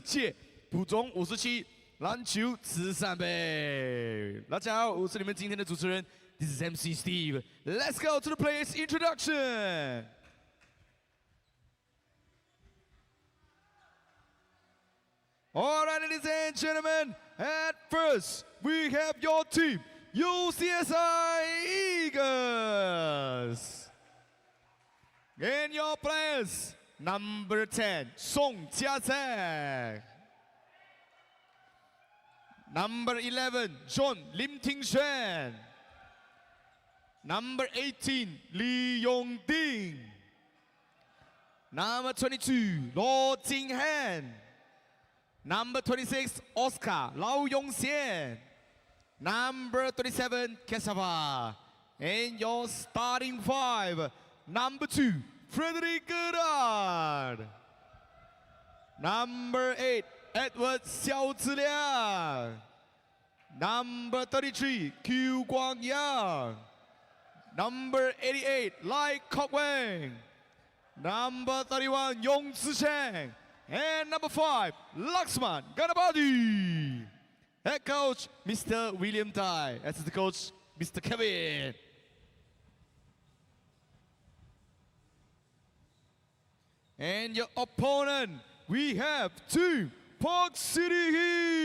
届普中57篮球慈善杯。大家好，我是你们今天的主持人 ，This is MC Steve. Let's go to the players' introduction. Alright, ladies and gentlemen, at first we have your team, UCSI Eagles. And your players, number 10, Song Jiazeng. Number 11, John Lim Ting Xuan. Number 18, Lee Yong Ding. Number 22, Lo Jing Han. Number 26, Oscar Lau Yong Xian. Number 37, Kesava. And your starting five, number 2, Frederick Gerard. Number 8, Edward Xiao Ziliang. Number 33, Q Guang Yang. Number 88, Lai Kok Weng. Number 31, Yong Zisheng. And number 5, Laxman Ganapati. Head coach, Mr. William Tai. Assistant coach, Mr. Kevin. And your opponent, we have Team Parkcty.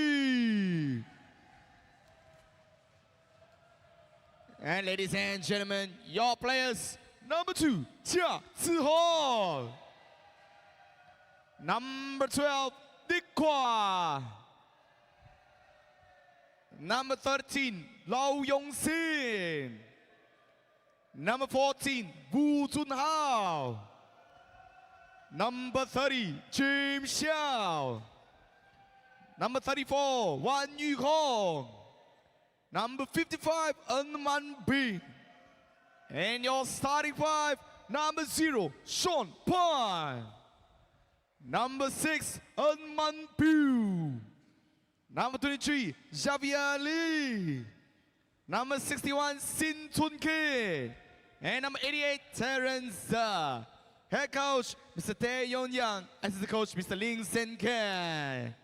And ladies and gentlemen, your players, number 2, Jia Zihong. Number 12, Dick Kwa. Number 13, Lau Yong Sin. Number 14, Wu Junhao. Number 30, James Xiao. Number 34, Wan Yu Hong. Number 55, Man Bing. And your starting five, number 0, Sean Pan. Number 6, Man Piu. Number 23, Xavier Lee. Number 61, Sin Chun Ke. And number 88, Terence Zha. Head coach, Mr. Tae Yong Yang. Assistant coach, Mr. Ling Sen Kai.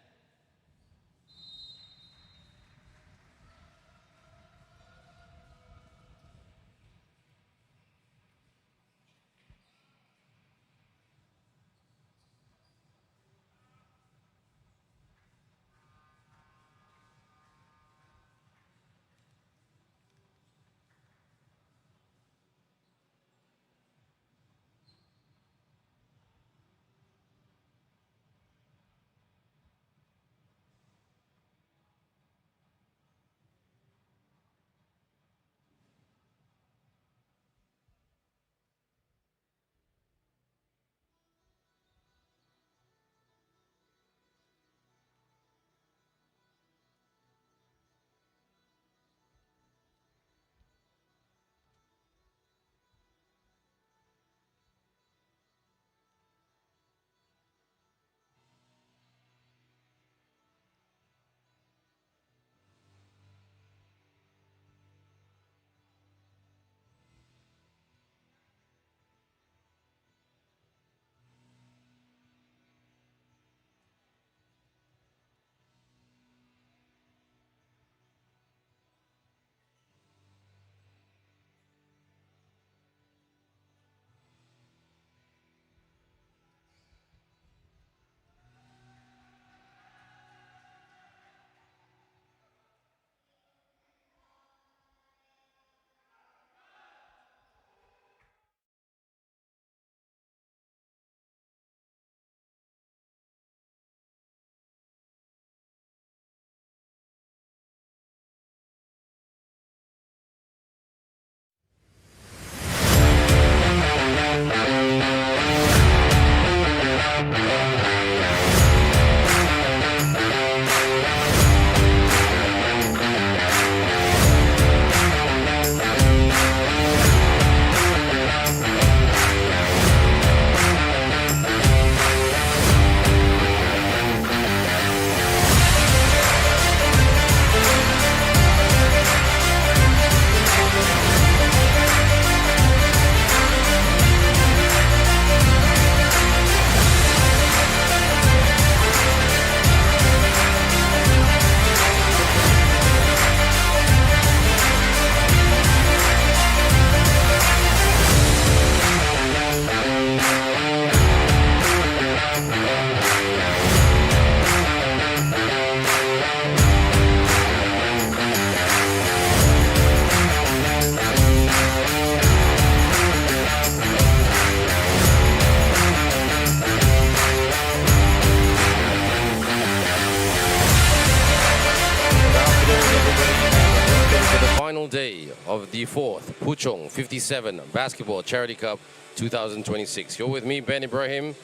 final day of the 4th Puchong 57 Basketball Charity Cup 2026. You're with me, Ben Ibrahim,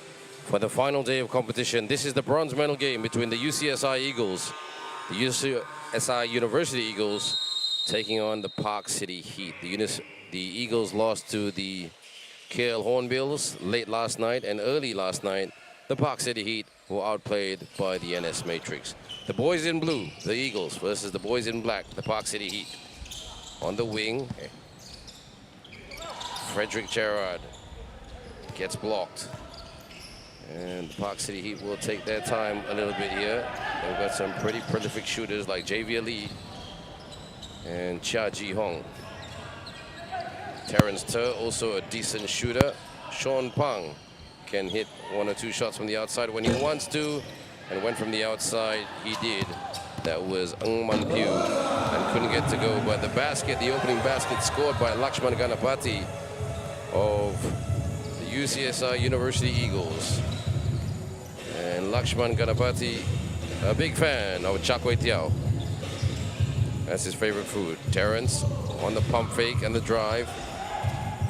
for the final day of competition. This is the bronze medal game between the UCSI Eagles, the UCSI University Eagles, taking on the Parkcty Heat. The Eagles lost to the KL Hornbills late last night, and early last night, the Parkcty Heat were outplayed by the NS Matrix. The boys in blue, the Eagles, versus the boys in black, the Parkcty Heat. On the wing, Frederick Gerard gets blocked. And the Parkcty Heat will take their time a little bit here. They've got some pretty prolific shooters like Javier Lee and Chia Ji Hong. Terrence Ter, also a decent shooter. Sean Pang can hit 1 or 2 shots from the outside when he wants to, and went from the outside, he did. That was Ng Man Pyu, and couldn't get to go. But the basket, the opening basket, scored by Lakshman Ganapati of the UCSI University Eagles. And Lakshman Ganapati, a big fan of char kway teow. That's his favorite food. Terrence on the pump fake and the drive.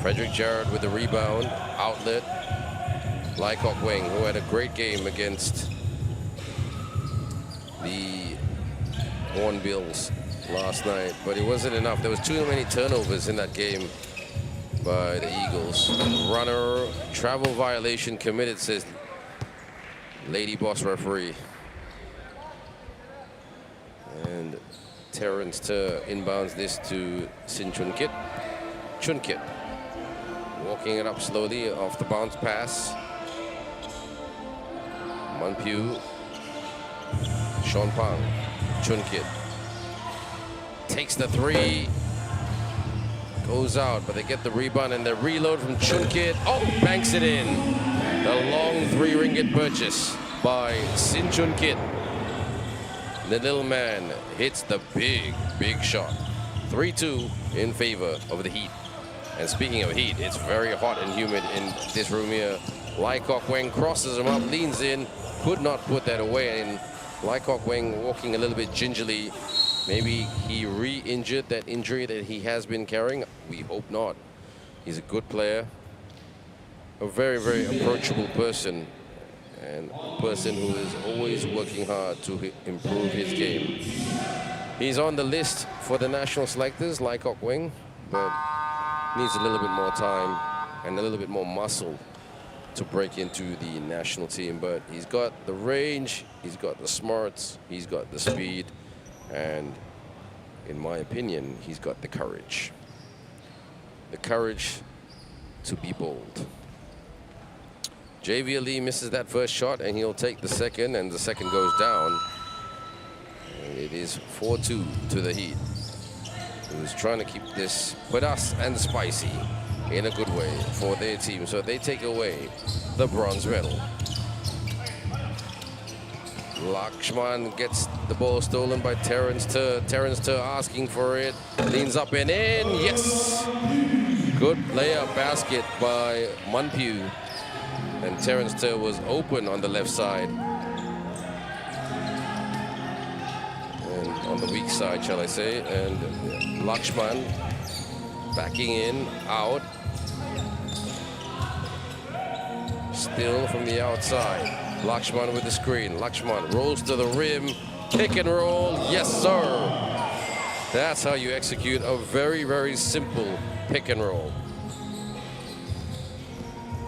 Frederick Gerard with the rebound, outlet. Lai Kok Weng, who had a great game against the Hornbills last night, but it wasn't enough. There was too many turnovers in that game by the Eagles. Runner, travel violation committed, says Lady Boss referee. And Terrence Ter inbounds this to Sin Chun Kit. Chun Kit walking it up slowly off the bounce pass. Man Pyu, Sean Pang, Chun Kit takes the 3, goes out, but they get the rebound and the reload from Chun Kit. Oh, banks it in. The long 3 ringgit purchase by Sin Chun Kit. The little man hits the big shot. 3-2 in favor of the Heat. And speaking of heat, it's very hot and humid in this room here. Lai Kok Weng crosses him up, leans in, could not put that away. And Lai Kok Weng walking a little bit gingerly. Maybe he re-injured that injury that he has been carrying. We hope not. He's a good player. A very approachable person. And a person who is always working hard to improve his game. He's on the list for the national selectors, Lai Kok Weng, but needs a little bit more time and a little bit more muscle to break into the national team. But he's got the range, he's got the smarts, he's got the speed, and in my opinion, he's got the courage. The courage to be bold. Javier Lee misses that first shot, and he'll take the second, and the second goes down. And it is 4-2 to the Heat, who's trying to keep this pedas and spicy in a good way for their team. So they take away the bronze medal. Lakshman gets the ball stolen by Terrence Ter. Terrence Ter asking for it. Leans up and in. Yes! Good layup basket by Man Pyu. And Terrence Ter was open on the left side. And on the weak side, shall I say. And Lakshman backing in, out. Still from the outside. Lakshman with the screen. Lakshman rolls to the rim. Pick and roll. Yes, sir. That's how you execute a very simple pick and roll.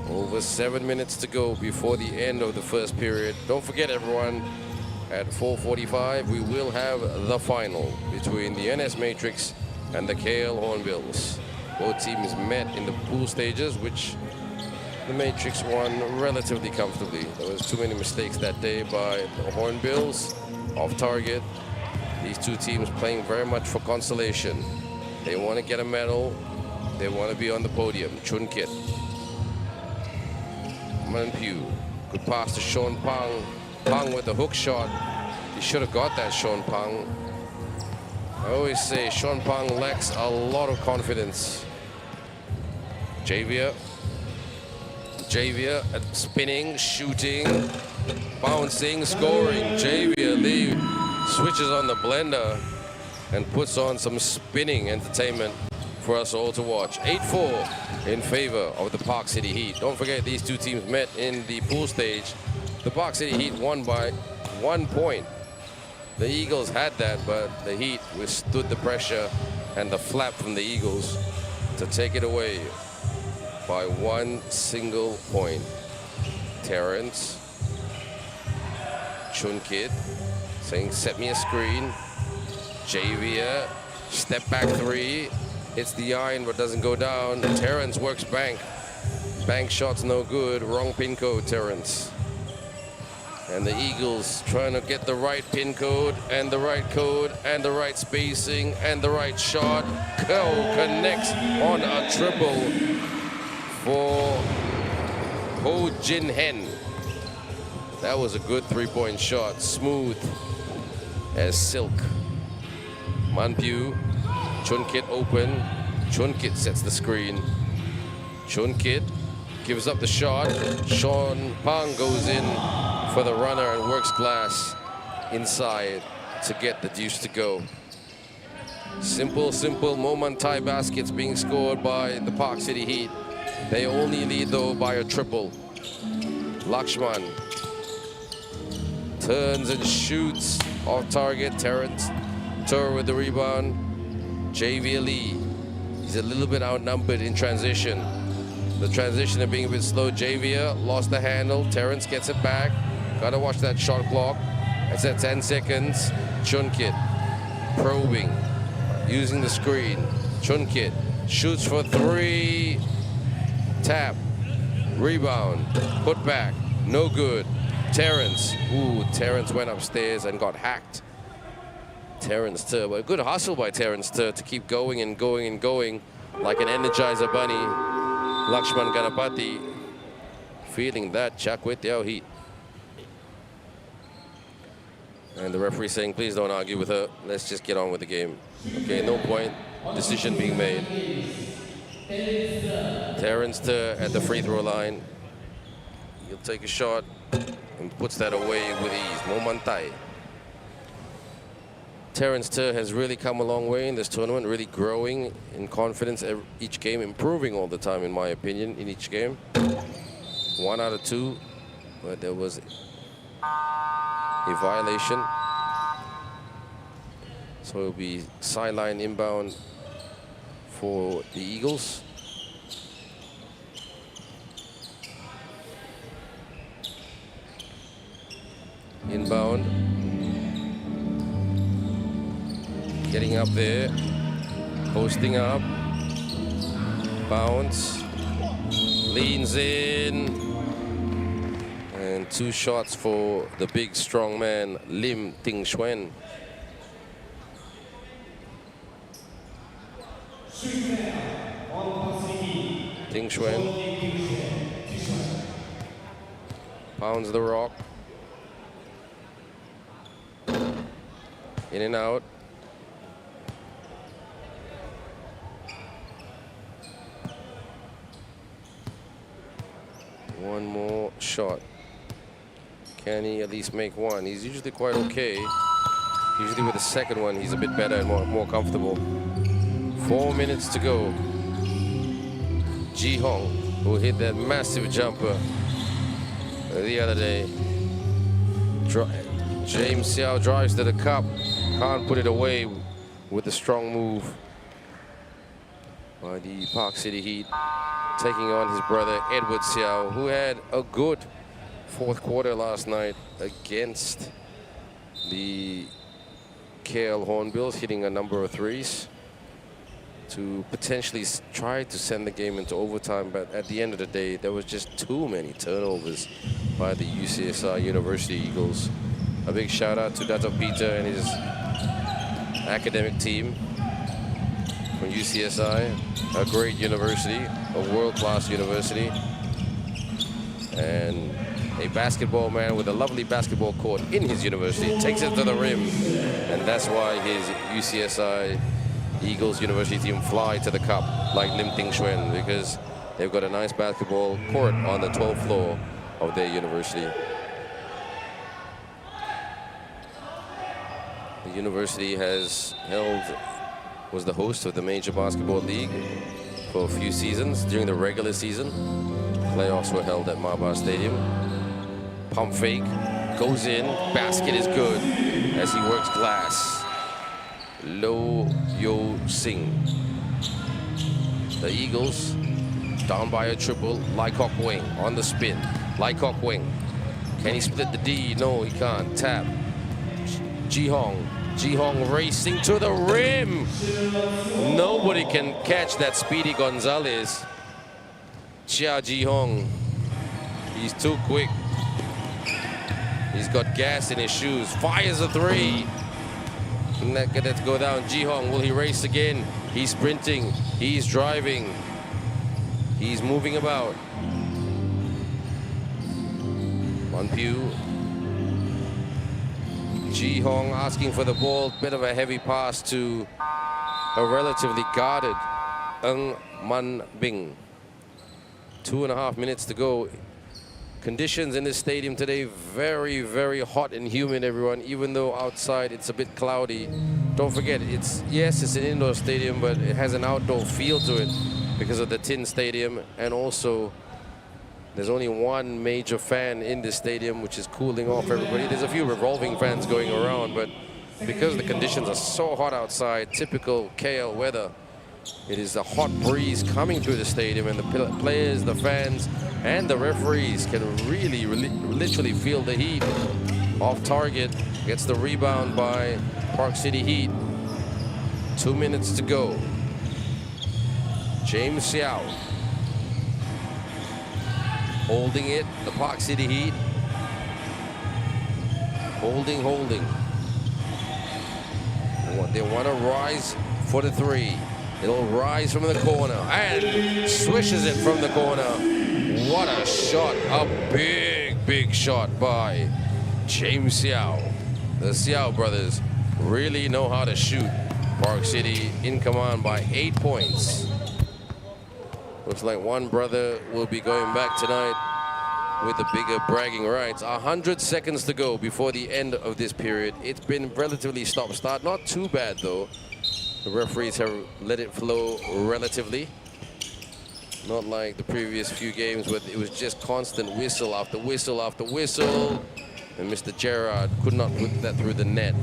Over 7 minutes to go before the end of the first period. Don't forget, everyone, at 4:45, we will have the final between the NS Matrix and the KL Hornbills. Both teams met in the pool stages, which the Matrix won relatively comfortably. There was too many mistakes that day by the Hornbills, off target. These two teams playing very much for consolation. They want to get a medal. They want to be on the podium. Chun Kit. Man Pyu. Good pass to Sean Pang. Pang with the hook shot. He should have got that, Sean Pang. I always say Sean Pang lacks a lot of confidence. Javier spinning, shooting, bouncing, scoring. Javier Lee switches on the blender. and puts on some spinning entertainment for us all to watch. 8-4 in favor of the Parkcty Heat. Don't forget, these two teams met in the pool stage. The Parkcty Heat won by 1 point. The Eagles had that, but the Heat withstood the pressure and the flap from the Eagles to take it away by 1 single point. Terrence, Chunkit saying, set me a screen. Javier, step back 3. Hits the iron but doesn't go down. Terrence works bank. Bank shot's no good. Wrong pin code, Terrence. And the Eagles trying to get the right pin code and the right code and the right spacing and the right shot. Connects on a triple for Ho Jin Hen. That was a good 3-point shot. Smooth as silk. Manpyu, Chunkit open. Chunkit sets the screen. Chunkit gives up the shot. Sean Pang goes in for the runner and works glass inside to get the deuce to go. Simple Momantai baskets being scored by the Parkcty Heat. They only lead though by a triple. Lakshman turns and shoots off target. Terrence Tur with the rebound. Javier Lee, he's a little bit outnumbered in transition. The transition of being a bit slow. Javier lost the handle. Terrence gets it back. Gotta watch that shot clock. It's at 10 seconds. Chunkit probing, using the screen. Chunkit shoots for 3. Tap. Rebound. Put back. No good. Terrence. Ooh, Terrence went upstairs and got hacked. Terrence Tur. But a good hustle by Terrence Tur to keep going and going and going like an Energizer bunny. Lakshman Ganapati feeling that Chakwetiao Heat. And the referee saying, please don't argue with her. Let's just get on with the game. Okay, no point. Decision being made. Terrence Tur at the free throw line. He'll take a shot and puts that away with ease. Momantai. Terrence Tur has really come a long way in this tournament, really growing in confidence each game, improving all the time, in my opinion, in each game. 1 out of 2, but there was a violation. So it'll be sideline inbound for the Eagles. Inbound. Getting up there, posting up, bounce, leans in, and 2 shots for the big strong man, Lim Ting Xuan. Ting Xuan pounds the rock, in and out. One more shot. Can he at least make one? He's usually quite okay. Usually with the second one, he's a bit better and more comfortable. 4 minutes to go. Ji Hong, who hit that massive jumper the other day. James Xiao drives to the cup. Can't put it away with a strong move by the Parkcty Heat, taking on his brother Edward Xiao, who had a good 4th quarter last night against the KL Hornbills, hitting a number of 3s to potentially try to send the game into overtime. But at the end of the day, there was just too many turnovers by the UCSI University Eagles. A big shout out to Dato Peter and his academic team from UCSI, a great university, a world-class university, and a basketball man with a lovely basketball court in his university, takes it to the rim, and that's why his UCSI Eagles University team fly to the cup like Lim Ting Xuan, because they've got a nice basketball court on the 12th floor of their university. The university was the host of the Major Basketball League for a few seasons during the regular season. Playoffs were held at Maba Stadium. Pump fake, goes in, basket is good as he works glass. Lo Yo Sing. The Eagles down by a triple. Leikok Wing on the spin. Leikok Wing. Can he split the D? No, he can't. Tap. Ji-hong. Ji-hong racing to the rim. Nobody can catch that Speedy Gonzalez. Chia Ji-hong. He's too quick. He's got gas in his shoes. Fires a three. Not gonna go down. Ji-hong, will he race again? He's sprinting. He's driving. He's moving about. One Pew. Ji-hong asking for the ball. Bit of a heavy pass to a relatively guarded Ng Man Bing. 2.5 minutes to go. Conditions in this stadium today very, very hot and humid, everyone. Even though outside it's a bit cloudy. Don't forget, it's an indoor stadium, but it has an outdoor feel to it because of the tin stadium, and also there's only one major fan in this stadium, which is cooling off everybody. There's a few revolving fans going around, but because the conditions are so hot outside, typical KL weather, it is a hot breeze coming through the stadium, and the players, the fans, and the referees can really, literally feel the heat. Off target, gets the rebound by Parkcty Heat. 2 minutes to go. James Xiao holding it, the Parkcty Heat. Holding. They want to rise for the three. It'll rise from the corner and swishes it from the corner. What a shot, a big shot by James Xiao. The Xiao brothers really know how to shoot. Parkcty in command by 8 points. Looks like one brother will be going back tonight with the bigger bragging rights. 100 seconds to go before the end of this period. It's been relatively stop-start. Not too bad, though. The referees have let it flow relatively. Not like the previous few games where it was just constant whistle after whistle after whistle. And Mr. Gerard could not put that through the net.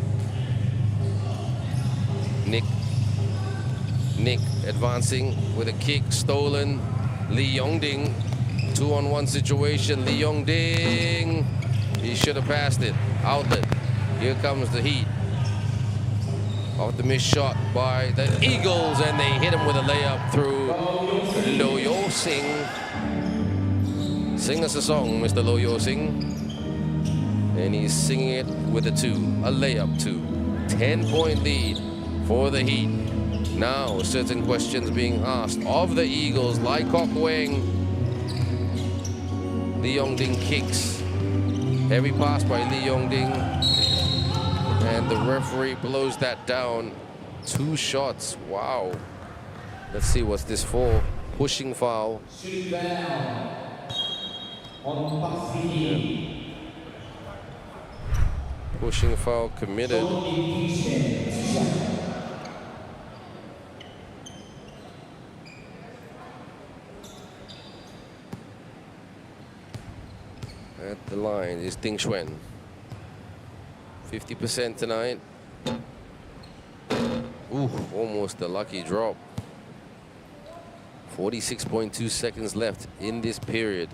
Nick advancing with a kick stolen. Lee Yongding, 2-on-1 situation. Lee Yongding, he should have passed it. Outlet. Here comes the Heat. Off the missed shot by the Eagles, and they hit him with a layup through Lo Yo Sing. Sing us a song, Mr. Lo Yo Sing. And he's singing it with a layup two. 10-point lead for the Heat. Now, certain questions being asked of the Eagles. Leikok Weng. Lee Yongding kicks. Heavy pass by Lee Yongding. And the referee blows that down. 2 shots. Wow. Let's see what's this for. Pushing foul. Yeah. Pushing foul committed. At the line is Ding Xuan. 50% tonight. Ooh, almost a lucky drop. 46.2 seconds left in this period.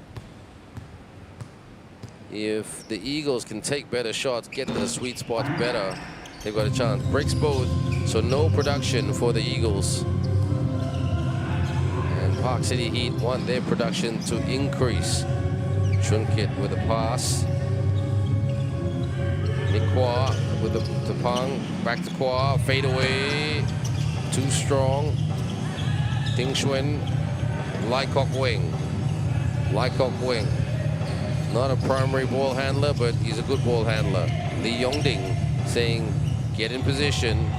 If the Eagles can take better shots, get to the sweet spots better, they've got a chance. Breaks both, so no production for the Eagles. And Parkcty Heat want their production to increase. Chunkit with a pass. Nick Kwa with the Pang. Back to Kwa. Fade away. Too strong. Ding Xuan. Leikok Weng. Leikok Weng. Not a primary ball handler, but he's a good ball handler. Lee Yongding saying, get in position.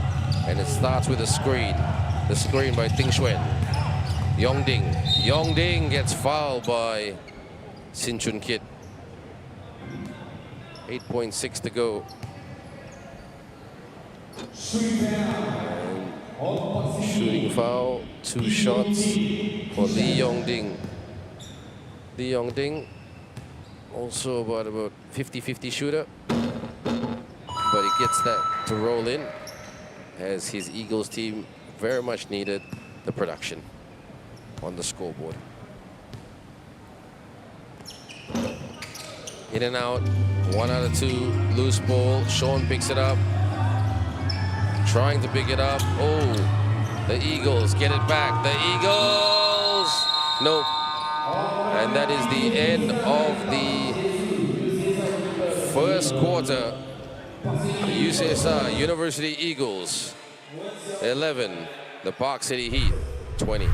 And it starts with a screen. The screen by Ding Xuan. Yongding. Yongding gets fouled by Sin Chun Kit. 8.6 to go. And shooting foul, 2 shots for Lee Yongding. Lee Yongding, also about 50-50 shooter, but he gets that to roll in as his Eagles team very much needed the production on the scoreboard. In and out, 1 out of 2, loose ball. Sean picks it up, trying to pick it up. Oh, the Eagles get it back. The Eagles, nope. And that is the end of the first quarter. UCSR University Eagles 11, the Park City Heat 20.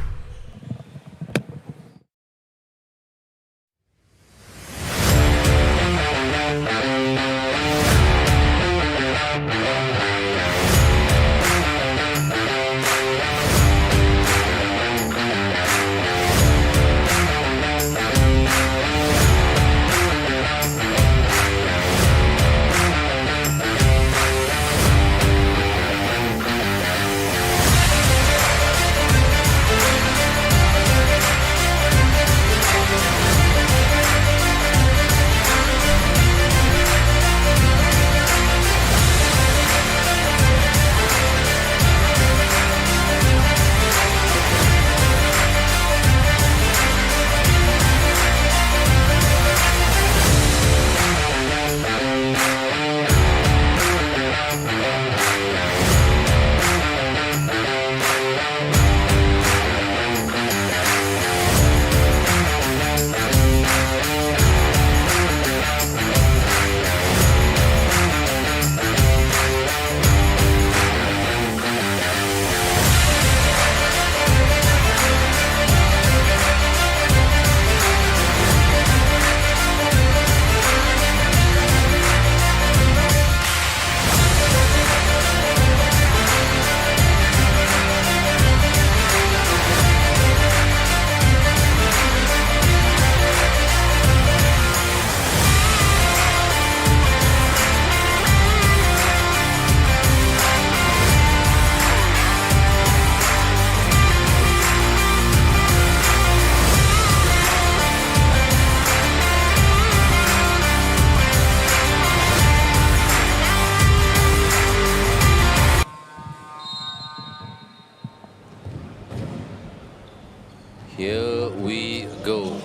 Here we go.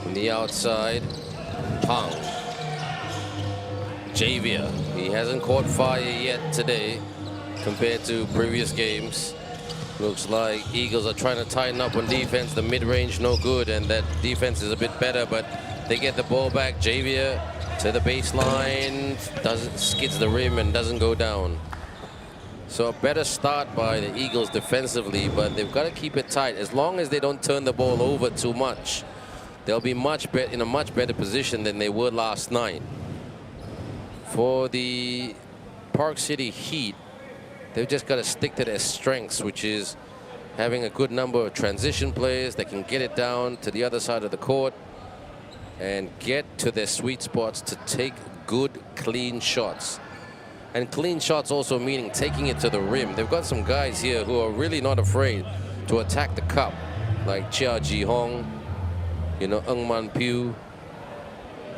On the outside, Pang. Javier, he hasn't caught fire yet today compared to previous games. Looks like Eagles are trying to tighten up on defense. The mid-range no good, and that defense is a bit better, but they get the ball back. Javier to the baseline, skids the rim and doesn't go down. So a better start by the Eagles defensively, but they've got to keep it tight. As long as they don't turn the ball over too much, they'll be in a much better position than they were last night. For the Park City Heat, they've just got to stick to their strengths, which is having a good number of transition players that can get it down to the other side of the court and get to their sweet spots to take good, clean shots. And clean shots also meaning taking it to the rim. They've got some guys here who are really not afraid to attack the cup, like Chia Ji Hong, you know, Ng Man Pew,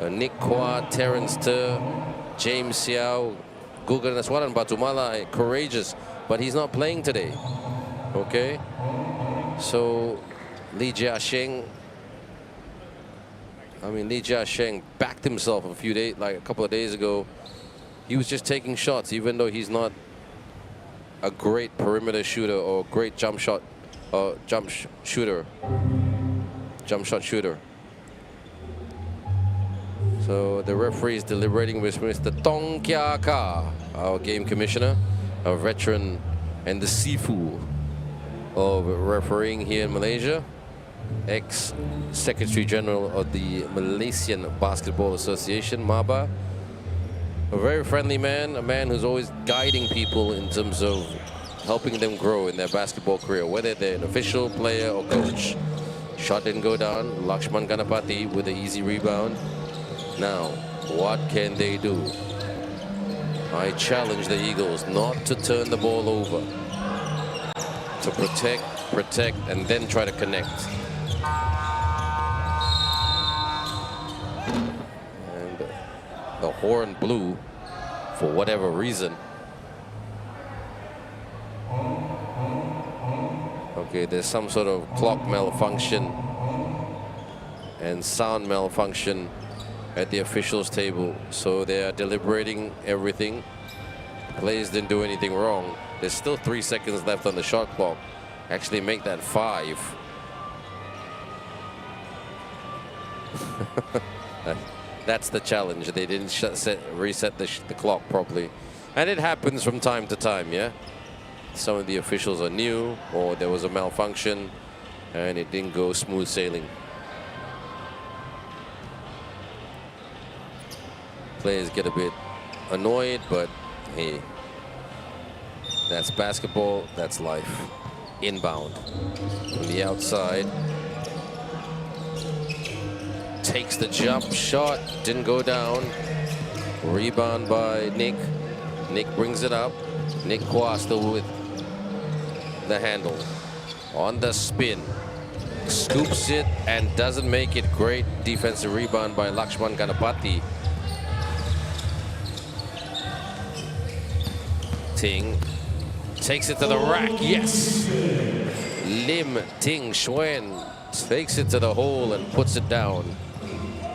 Nick Kwa, Terrence Ter, James Xiao, Gugan Naswaran Batumala, courageous, but he's not playing today. Okay, so Lee Jia Sheng. Lee Jia Sheng backed himself a couple of days ago. He was just taking shots, even though he's not a great perimeter shooter or great jump shot shooter. So the referee is deliberating with Mr. Tong Kia Ka, our game commissioner, a veteran and the Sifu of refereeing here in Malaysia, ex-Secretary General of the Malaysian Basketball Association, MABA. A very friendly man, a man who's always guiding people in terms of helping them grow in their basketball career, whether they're an official, player, or coach. Shot didn't go down. Lakshman Ganapati with an easy rebound. Now, what can they do? I challenge the Eagles not to turn the ball over. To protect, and then try to connect. And the horn blew for whatever reason. Okay, there's some sort of clock malfunction and sound malfunction at the officials' table. So they are deliberating everything. Players didn't do anything wrong. There's still 3 seconds left on the shot clock. Actually make that 5. That's the challenge. They didn't reset the clock properly. And it happens from time to time, yeah? Some of the officials are new, or there was a malfunction, and it didn't go smooth sailing. Players get a bit annoyed, but hey, that's basketball, that's life. Inbound from the outside. Takes the jump shot, didn't go down. Rebound by Nick. Nick brings it up. Nick Kwa still with the handle. On the spin. Scoops it and doesn't make it. Great defensive rebound by Lakshman Ganapati. Ting takes it to the rack. Yes. Lim Ting Xuan takes it to the hole and puts it down.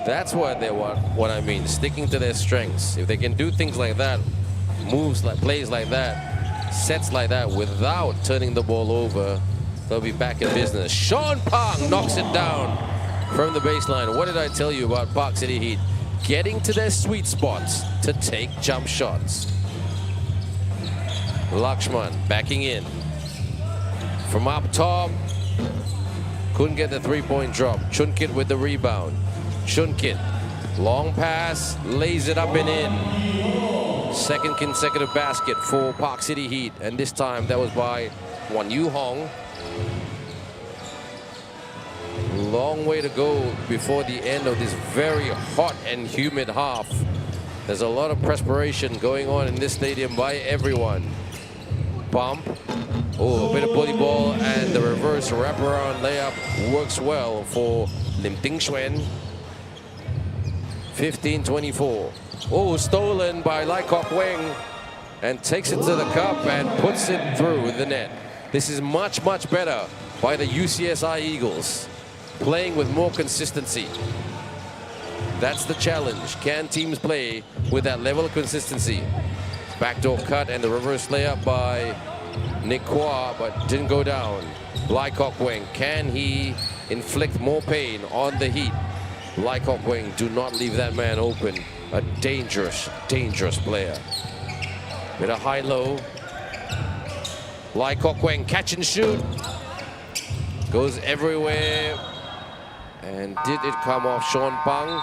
That's what they want. What I mean, sticking to their strengths. If they can do things like that, moves like plays like that, sets like that without turning the ball over, they'll be back in business. Sean Pang knocks it down from the baseline. What did I tell you about Parkcty Heat? Getting to their sweet spots to take jump shots. Lakshman backing in. From up top, couldn't get the three-point drop. Chunkit with the rebound. Chunkit, long pass, lays it up and in. Second consecutive basket for Parkcty Heat, and this time that was by Wan Yu Hong. Long way to go before the end of this very hot and humid half. There's a lot of perspiration going on in this stadium by everyone. Bump. Oh, a bit of bully ball, and the reverse wraparound layup works well for Lim Ting Xuan. 15-24. Oh, stolen by Lai Kok Weng, and takes it to the cup and puts it through the net. This is much, much better by the UCSI Eagles, playing with more consistency. That's the challenge. Can teams play with that level of consistency? Backdoor cut and the reverse layup by Nick Kwa, but didn't go down. Lai Kok Weng, can he inflict more pain on the Heat? Lai Kok Weng, do not leave that man open. A dangerous, dangerous player. Bit of high-low. Lai Kok Weng, catch and shoot. Goes everywhere. And did it come off Sean Pang,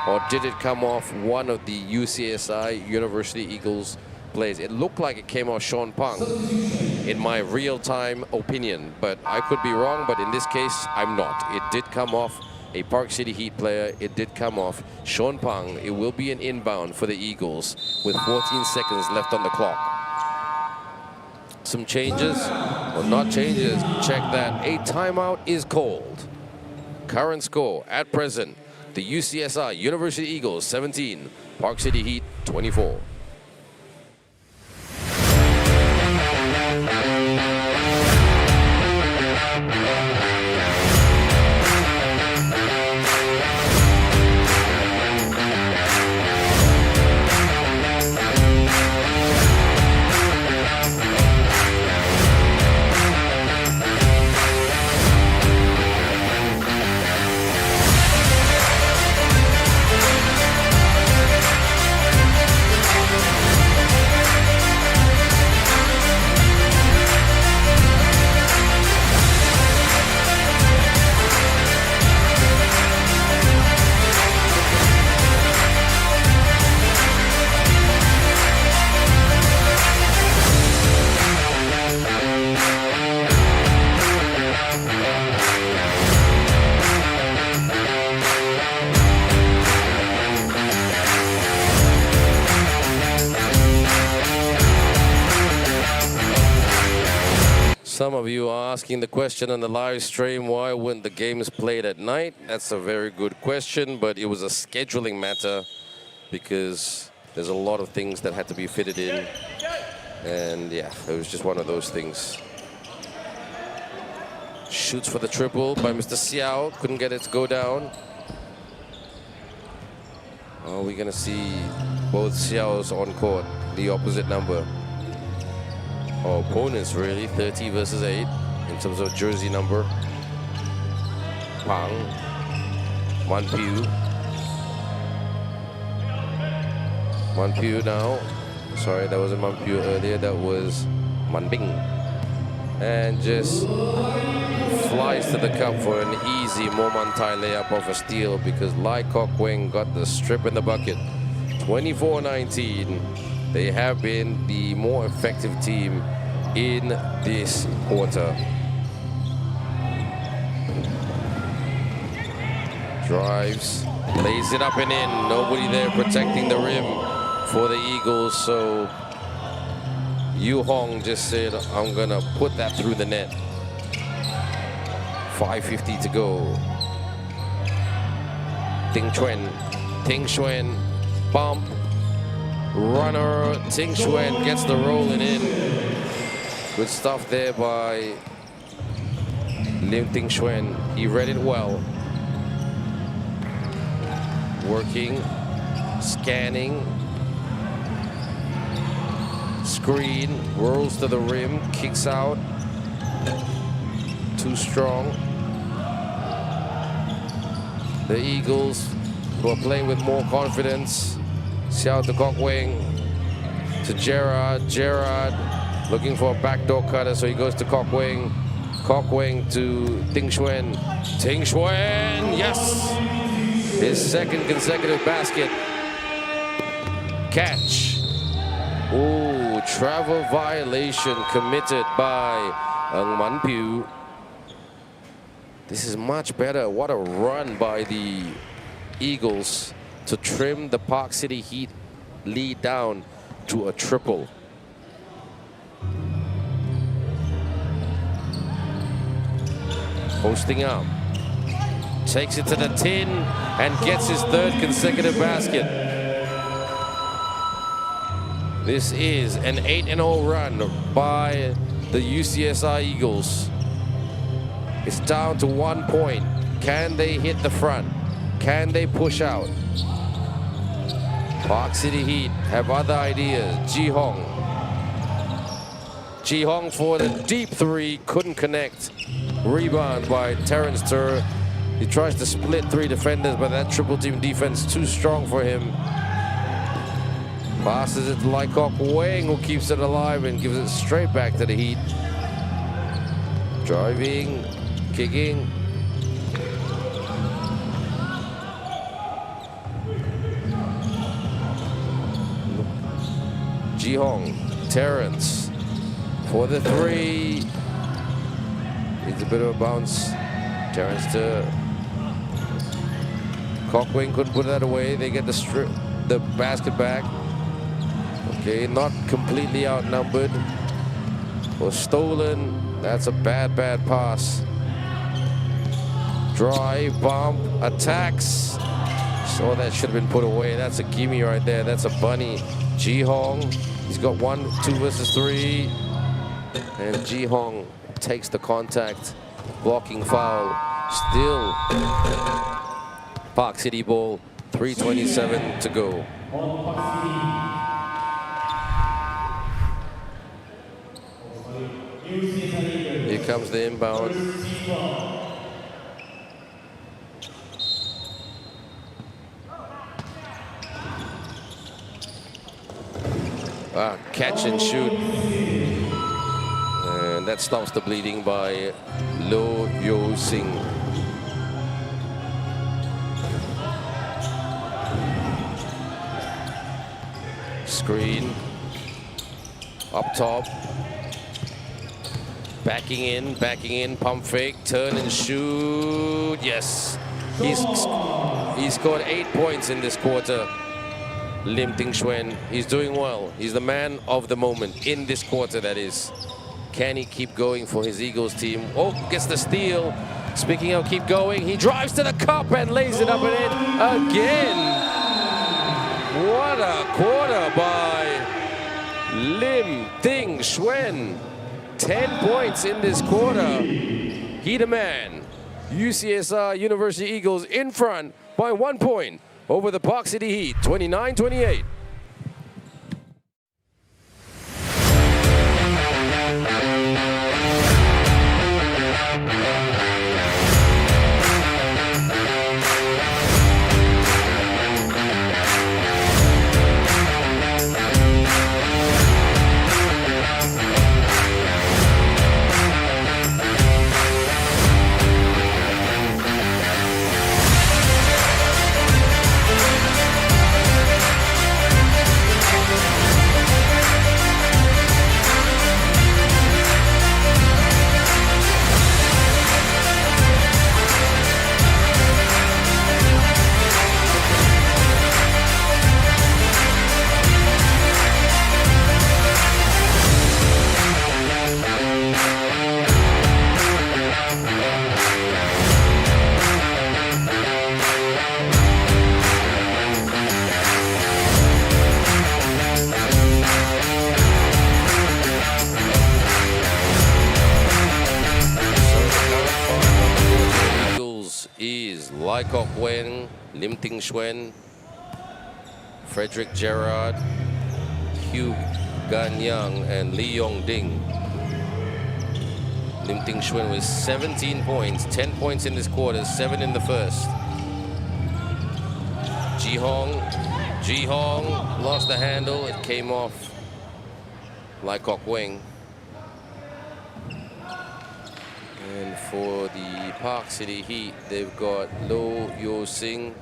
or did it come off one of the UCSI University Eagles plays? It looked like it came off Sean Pang in my real-time opinion, but I could be wrong, but in this case, I'm not. It did come off a Parkcty Heat player. It did come off Sean Pang. It will be an inbound for the Eagles with 14 seconds left on the clock. Some changes, or not changes, check that. A timeout is called. Current score at present, the UCSI University Eagles 17, Parkcty Heat 24. you are asking the question on the live stream, why weren't the games played at night? That's a very good question, but it was a scheduling matter because there's a lot of things that had to be fitted in. And yeah, it was just one of those things. Shoots for the triple by Mr. Xiao. Couldn't get it to go down. Are we going to see both Xiaos on court, the opposite number? Our opponents, really, 30 versus 8 in terms of jersey number. Pang, Manpiu. Manpiu now. Sorry, that wasn't Manpiu earlier, that was Manbing. And just flies to the cup for an easy Momantai layup off a steal because Lai Kok Weng got the strip in the bucket. 24-19. They have been the more effective team in this quarter. Drives, lays it up and in. Nobody there protecting the rim for the Eagles, so Yu Hong just said, I'm gonna put that through the net. 5:50 to go. Ting Xuan, bump, runner. Ting Xuan gets the rolling in. Good stuff there by Lim Ting Xuan. He read it well. Working, scanning. Screen, rolls to the rim, kicks out. Too strong. The Eagles, who are playing with more confidence. Xiao to Kok Weng, to Gerard. Gerard looking for a backdoor cutter, so he goes to Kok Weng. Kok Weng to Ting Xuan. Ting Xuan, yes! His second consecutive basket. Catch. Ooh, travel violation committed by Ng Manpiu. This is much better. What a run by the Eagles to trim the Parkcty Heat lead down to a triple. Posting up. Takes it to the tin and gets his third consecutive basket. This is an 8-0 run by the UCSI Eagles. It's down to 1 point. Can they hit the front? Can they push out? Parkcty Heat have other ideas. Ji Hong for the deep three, couldn't connect. Rebound by Terrence Tur. He tries to split three defenders, but that triple team defense too strong for him. Passes it to Lai Kok Weng, who keeps it alive and gives it straight back to the Heat. Driving, kicking. Ji Hong, Terrence for the three. Needs a bit of a bounce. Terrence to Kok Weng, couldn't put that away. They get the basket back. Okay, not completely outnumbered. Was stolen. That's a bad pass. Drive, bump, attacks. So that should have been put away. That's a gimme right there. That's a bunny. Ji Hong, he's got 1, 2 versus 3. And Ji Hong takes the contact. Blocking foul. Still Parkcty ball. 3:27 to go. Here comes the inbound. Catch and shoot. And that stops the bleeding by Lo Yo Sing. Screen. Up top. Backing in, pump fake, turn and shoot. Yes. He scored 8 points in this quarter. Lim Ting Xuan, he's doing well. He's the man of the moment in this quarter, that is. Can he keep going for his Eagles team? Oh, gets the steal. Speaking of keep going, he drives to the cup and lays it up and in again. What a quarter by Lim Ting Xuan. 10 points in this quarter. He the man. UCSR University Eagles in front by 1 point over the Parkcty Heat, 29-28. Lim Ting Xuan, Frederick Gerard, Hugh Gan Young, and Lee Yong Ding. Lim Ting Xuan with 17 points, 10 points in this quarter, 7 in the first. Ji Hong lost the handle, it came off Lai Kok Weng. And for the Parkcty Heat, they've got Lo Yo Sing,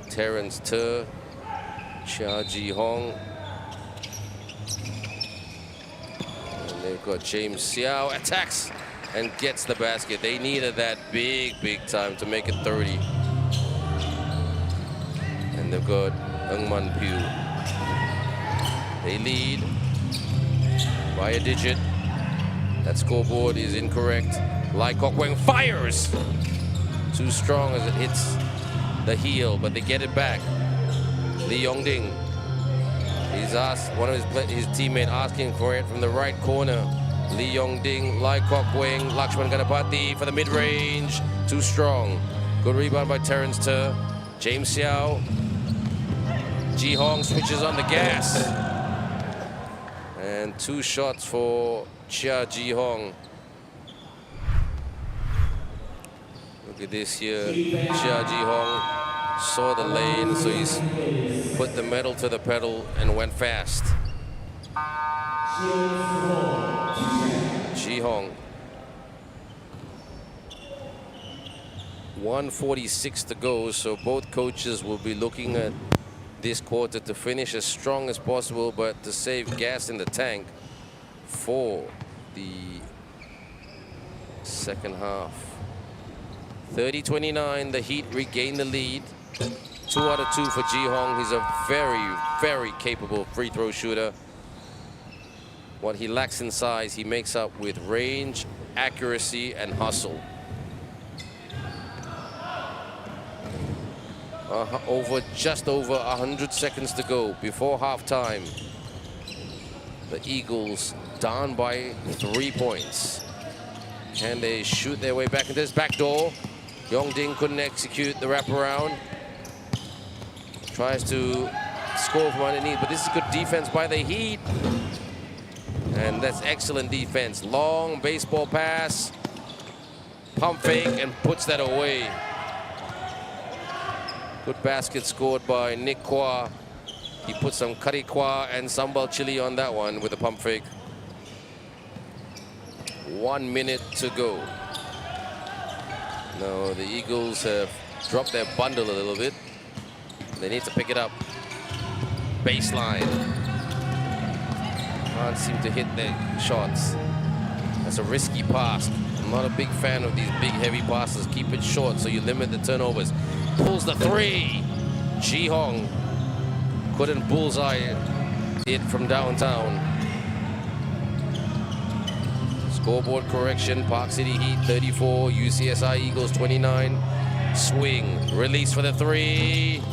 Terence Ter, Chia Ji Hong. And they've got James Xiao, attacks and gets the basket. They needed that big time to make it 30. And they've got Ng Man Piu. They lead by a digit. That scoreboard is incorrect. Lai Kok Weng fires. Too strong as it hits the heel, but they get it back. Lee Yong Ding. He's asked one of his teammate asking for it from the right corner. Lee Yong Ding, Lai Kok Weng, Lakshman Ganapati for the mid-range. Too strong. Good rebound by Terence Ter. James Xiao. Ji Hong switches on the gas. And 2 shots for Chia Ji Hong. Look at this here. Chia Ji Hong saw the lane, so he's put the metal to the pedal and went fast. Ji Hong. 1:46 to go, so both coaches will be looking at this quarter to finish as strong as possible, but to save gas in the tank for the second half. 30-29, the Heat regain the lead. 2 out of 2 for Ji Hong. He's a very capable free throw shooter. What he lacks in size, he makes up with range, accuracy, and hustle. Just over 100 seconds to go before halftime. The Eagles down by 3 points. Can they shoot their way back into this back door? Yong Ding couldn't execute the wraparound. Tries to score from underneath, but this is good defense by the Heat. And that's excellent defense. Long baseball pass. Pump fake and puts that away. Good basket scored by Nick Kwa. He put some curry kwa and sambal chili on that one with a pump fake. 1 minute to go. Now the Eagles have dropped their bundle a little bit. They need to pick it up. Baseline. Can't seem to hit their shots. That's a risky pass. I'm not a big fan of these big heavy passes. Keep it short so you limit the turnovers. Pulls the 3. Ji Hong couldn't bullseye it from downtown. Scoreboard correction, Parkcty Heat 34, UCSI Eagles 29. Swing, release for the 3.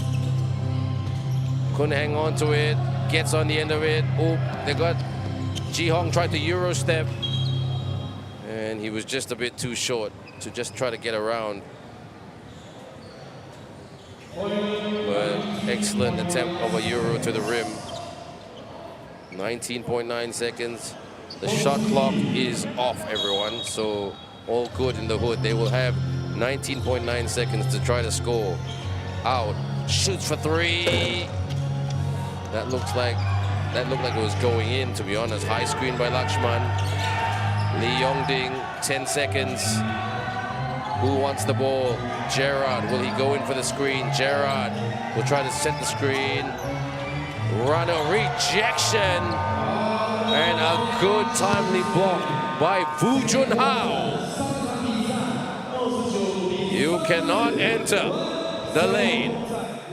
Couldn't hang on to it, gets on the end of it. Oh, they got Ji-hong tried to Euro step, and he was just a bit too short to just try to get around. But excellent attempt of a Euro to the rim. 19.9 seconds. The shot clock is off, everyone, so all good in the hood. They will have 19.9 seconds to try to score. Out, shoots for 3. That looked like it was going in, to be honest. High screen by Lakshman. Lee Yongding, 10 seconds. Who wants the ball? Gerard, will he go in for the screen? Gerard will try to set the screen. Runner rejection. And a good timely block by Vu Junhao. You cannot enter the lane.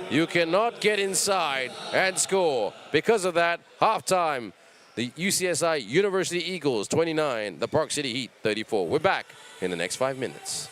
You cannot get inside and score. Because of that, halftime, the UCSI University Eagles 29, the Parkcty Heat 34. We're back in the next 5 minutes.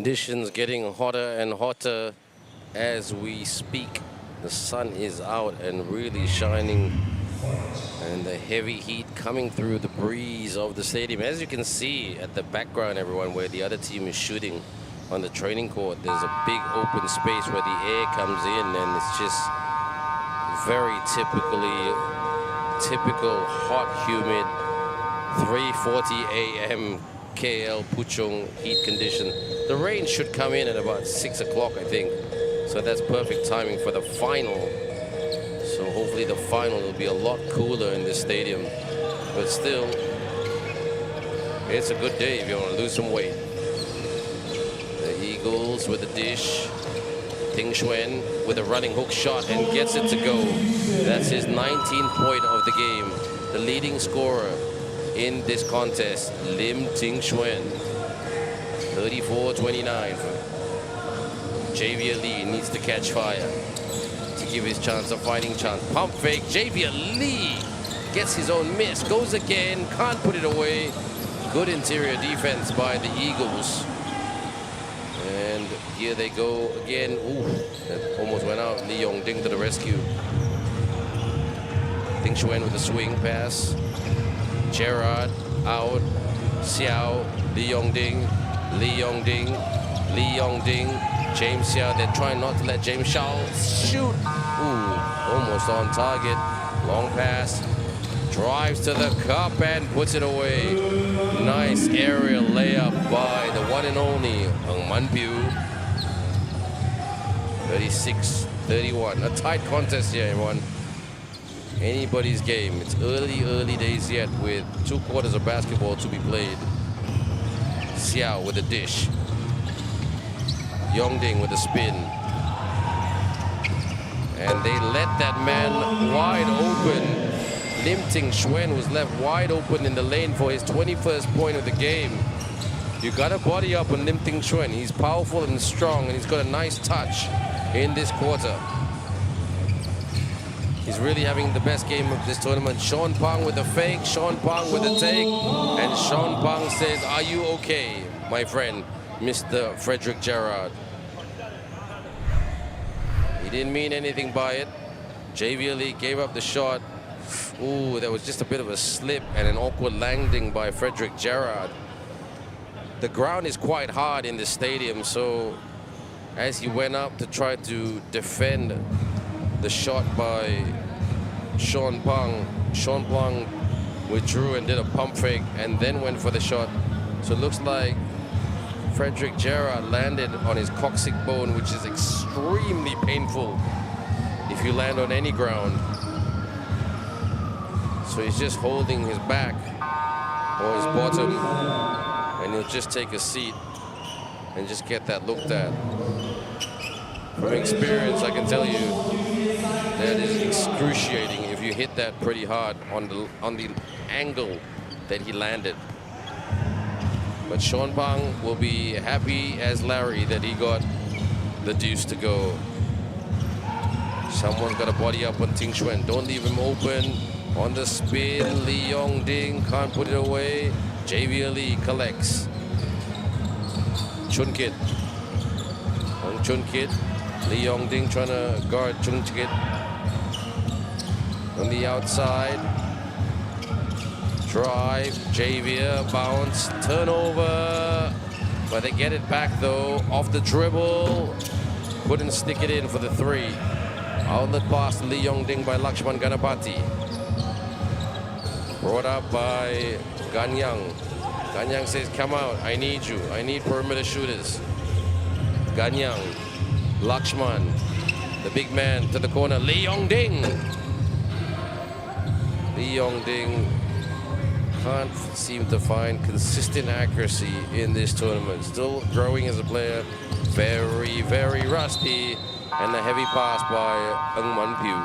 Conditions getting hotter and hotter as we speak. The sun is out and really shining, and the heavy heat coming through the breeze of the stadium. As you can see at the background, everyone, where the other team is shooting on the training court, there's a big open space where the air comes in, and it's just very typical hot, humid 3:40 a.m. KL Puchong heat condition. The rain should come in at about 6 o'clock, I think. So that's perfect timing for the final. So hopefully the final will be a lot cooler in this stadium. But still, it's a good day if you want to lose some weight. The Eagles with the dish. Ting Xuan with a running hook shot and gets it to go. That's his 19th point of the game. The leading scorer in this contest, Lim Ting Xuan. 34-29. Javier Lee needs to catch fire to give his chance a fighting chance. Pump fake. Javier Lee gets his own miss. Goes again. Can't put it away. Good interior defense by the Eagles. And here they go again. Ooh, that almost went out. Lee Yong-ding to the rescue. Ting Xuan with a swing pass. Gerard out. Xiao. Lee Yong-ding. Lee Yong-ding. Lee Yong-ding. James Xiao. They're trying not to let James Xiao shoot. Ooh, almost on target. Long pass. Drives to the cup and puts it away. Nice aerial layup by the one and only Ng Man Piu. 36-31. A tight contest here, everyone. Anybody's game. It's early days yet with 2 quarters of basketball to be played. Xiao with a dish. Yongding with a spin. And they let that man wide open. Lim Ting Xuan was left wide open in the lane for his 21st point of the game. You got to body up on Lim Ting Xuan. He's powerful and strong, and he's got a nice touch in this quarter. He's really having the best game of this tournament. Sean Pang with the fake, Sean Pang with the take, and Sean Pang says, "Are you okay, my friend, Mr. Frederick Gerard?" He didn't mean anything by it. Javier Lee gave up the shot. Ooh, there was just a bit of a slip and an awkward landing by Frederick Gerard. The ground is quite hard in the stadium, so as he went up to try to defend the shot by Sean Pang withdrew and did a pump fake and then went for the shot. So it looks like Frederick Gerard landed on his coccyx bone, which is extremely painful if you land on any ground. So he's just holding his back or his bottom, and he'll just take a seat and just get that looked at. From experience, I can tell you that is excruciating if you hit that pretty hard on the angle that he landed. But Sean Pang will be happy as Larry that he got the deuce to go. Someone's got to body up on Ting Xuan. Don't leave him open. On the spin, Lee Yong-ding can't put it away. Javier Lee collects. Chun Kit. On Chun Kit. Lee Yong-ding trying to guard Chun Kit. On the outside. Drive. Javier. Bounce. Turnover. But they get it back though. Off the dribble. Couldn't stick it in for the 3. Outlet pass to Lee Yong-ding by Lakshman Ganapati. Brought up by Ganyang. Ganyang says, "Come out, I need you. I need perimeter shooters." Ganyang, Lakshman, the big man to the corner. Lee Yong-ding. Lee Yong-ding can't seem to find consistent accuracy in this tournament. Still growing as a player. Very, very rusty. And a heavy pass by Ng Man Piu.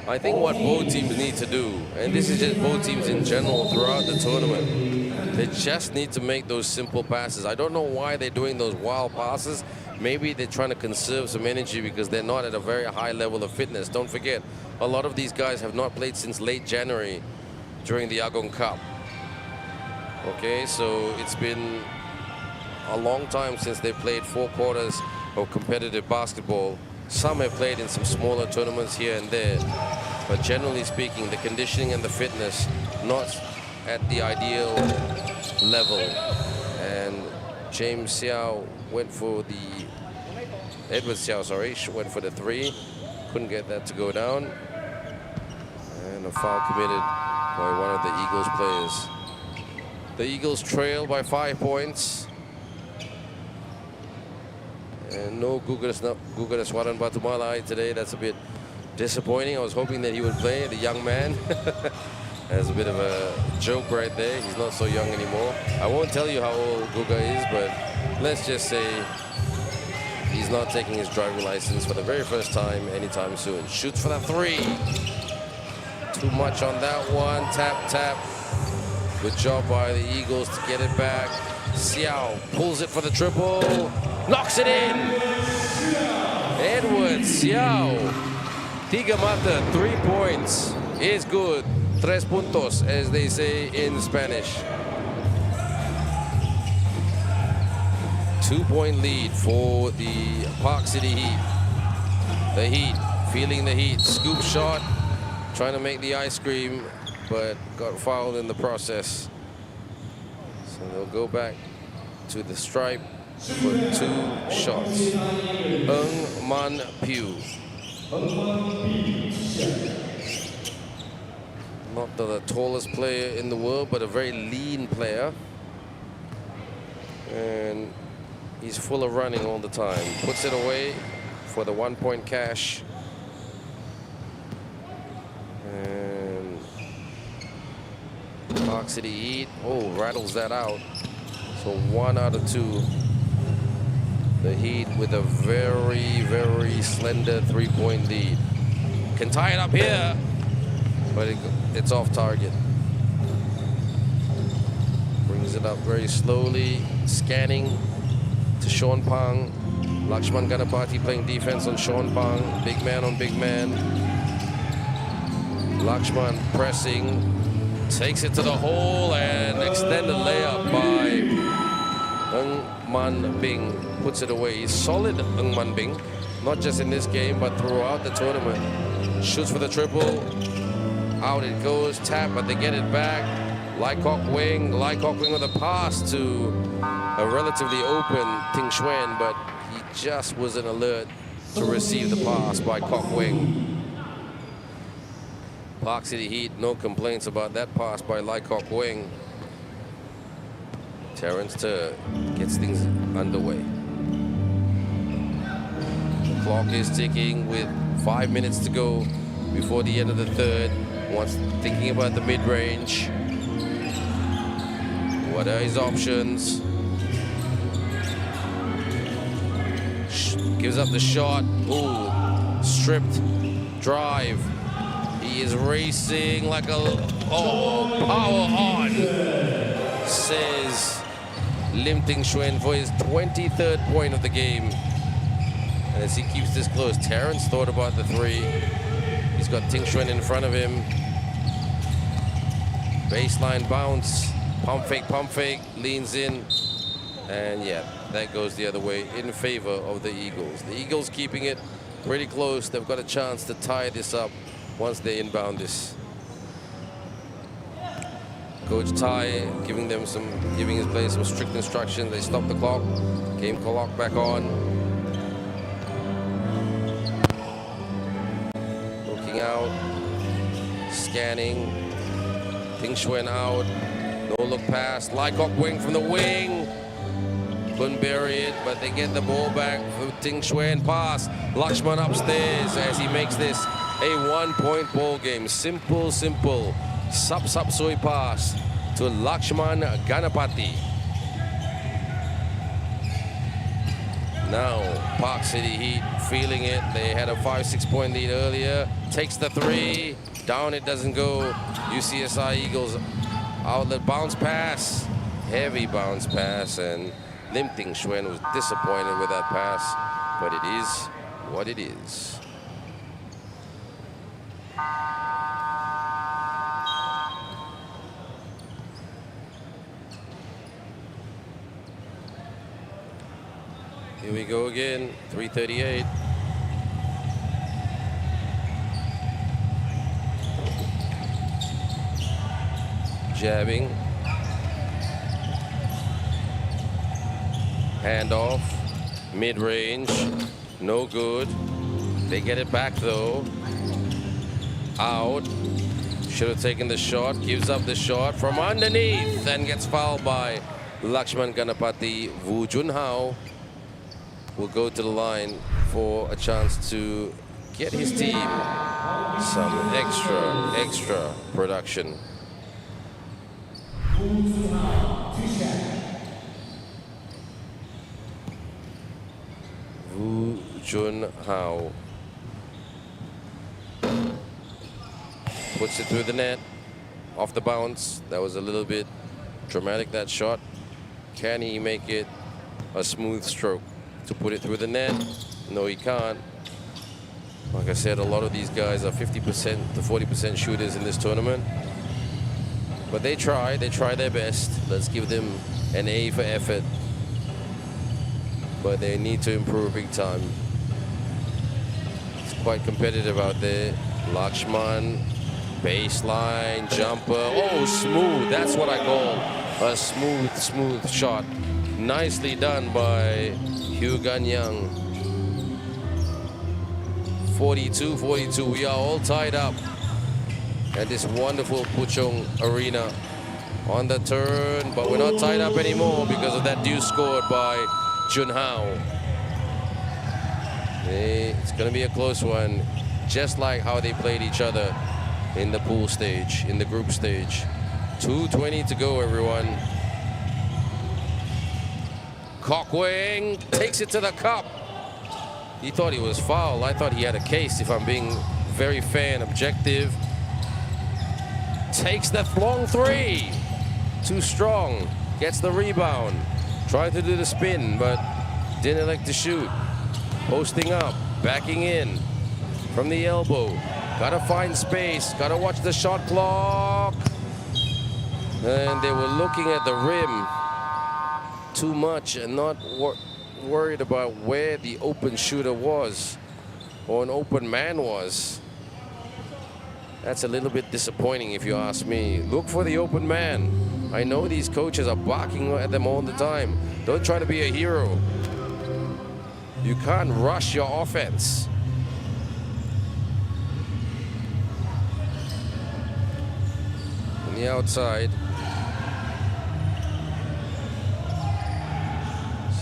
I think what both teams need to do, and this is just both teams in general throughout the tournament, they just need to make those simple passes. I don't know why they're doing those wild passes. Maybe they're trying to conserve some energy because they're not at a very high level of fitness. Don't forget, a lot of these guys have not played since late January during the Agong Cup. Okay, so it's been a long time since they played 4 quarters of competitive basketball. Some have played in some smaller tournaments here and there, but generally speaking, the conditioning and the fitness not at the ideal level. And James Xiao went for the Edward Xiao, sorry, went for the 3, couldn't get that to go down, and a foul committed by one of the Eagles players. The Eagles trail by 5 points. And no Guganeswaran Batumalai today. That's a bit disappointing. I was hoping that he would play, the young man. That's a bit of a joke right there. He's not so young anymore. I won't tell you how old Guga is, but let's just say he's not taking his driving license for the very first time anytime soon. Shoots for that 3. Too much on that one. Tap, tap. Good job by the Eagles to get it back. Xiao pulls it for the triple. Knocks it in. Edward Xiao. Tiga mata, 3 points. Is good. 3 puntos, as they say in Spanish. 2-point lead for the Parkcty Heat. The Heat, feeling the heat. Scoop shot, trying to make the ice cream, but got fouled in the process. So they'll go back to the stripe for 2 shots. Ng Man Piu. Not the tallest player in the world, but a very lean player. And he's full of running all the time. Puts it away for the 1-point cash. And Parkcty Heat, rattles that out. So 1 out of 2. The Heat with a very, very slender 3-point lead. Can tie it up here, but it's off target. Brings it up very slowly, scanning to Sean Pang. Lakshman Ganapati playing defense on Sean Pang. Big man on big man. Lakshman pressing, takes it to the hole, and extended layup by Ng Man Bing. Puts it away. He's solid, Ng Man Bing. Not just in this game, but throughout the tournament. Shoots for the triple. Out it goes. Tap, but they get it back. Lycock Wing with a pass to a relatively open Ting Xuan, but he just wasn't alert to receive the pass by Kok Wing. Parkcty Heat, no complaints about that pass by Lycock Wing. Terrence Ter gets things underway. The clock is ticking with 5 minutes to go before the end of the third. Once thinking about the mid-range. What are his options? Gives up the shot. Ooh, stripped drive. He is racing like a, power on, says Lim Ting Xuan for his 23rd point of the game. And as he keeps this close, Terrence thought about the 3. He's got Ting Xuan in front of him. Baseline bounce, pump fake, leans in. And yeah, that goes the other way in favor of the Eagles. The Eagles keeping it pretty close. They've got a chance to tie this up once they inbound this. Coach Tai giving his players some strict instructions. They stop the clock. Game clock back on. Looking out. Scanning. Ting Xuan out. No look pass. Lycock Wing from the wing. Couldn't bury it, but they get the ball back for Ting Xuan pass. Lakshman upstairs as he makes this a 1-point ball game. Simple. Sub soy pass to Lakshman Ganapati. Now Parkcty Heat feeling it. They had a 5-6 point lead earlier. Takes the 3. Down it doesn't go. UCSI Eagles outlet bounce pass. Heavy bounce pass, and Lim Ting Xuan was disappointed with that pass, but it is what it is. Here we go again, 3:38. Jabbing. Handoff. Mid-range. No good. They get it back though. Out. Should have taken the shot. Gives up the shot from underneath and gets fouled by Lakshman Ganapati. Vu Junhao will go to the line for a chance to get his team some extra production. Vu Junhao puts it through the net, off the bounce. That was a little bit dramatic, that shot. Can he make it a smooth stroke to put it through the net? No, he can't. Like I said, a lot of these guys are 50% to 40% shooters in this tournament. But they try their best. Let's give them an A for effort. But they need to improve big time. It's quite competitive out there. Lakshman, baseline, jumper. Oh, smooth. That's what I call a smooth shot. Nicely done by Hugh Ganyang. 42-42. We are all tied up at this wonderful Puchong arena. On the turn, but we're not tied up anymore because of that deuce scored by Junhao. It's going to be a close one, just like how they played each other in the pool stage, in the group stage. 2:20 to go, everyone. Kokweng takes it to the cup. He thought he was fouled. I thought he had a case, if I'm being very fair and objective. Takes the long three. Too strong. Gets the rebound. Tried to do the spin, but didn't elect to shoot. Posting up. Backing in. From the elbow. Gotta find space. Gotta watch the shot clock. And they were looking at the rim too much and not worried about where the open shooter was or an open man was. That's a little bit disappointing if you ask me. Look for the open man. I know these coaches are barking at them all the time. Don't try to be a hero. You can't rush your offense. On the outside.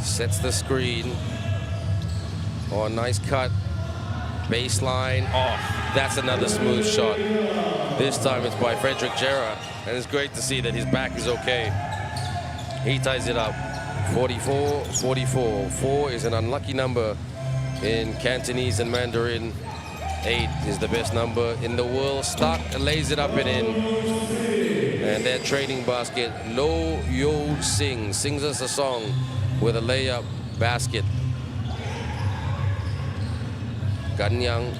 Sets the screen. Oh, nice cut. Baseline. Oh, that's another smooth shot. This time it's by Frederick Gerra. And it's great to see that his back is okay. He ties it up. 44-44. 4 is an unlucky number in Cantonese and Mandarin. 8 is the best number in the world. Stuck and lays it up and in. And their training basket, No Yo Sing, sings us a song with a layup basket. Ganyang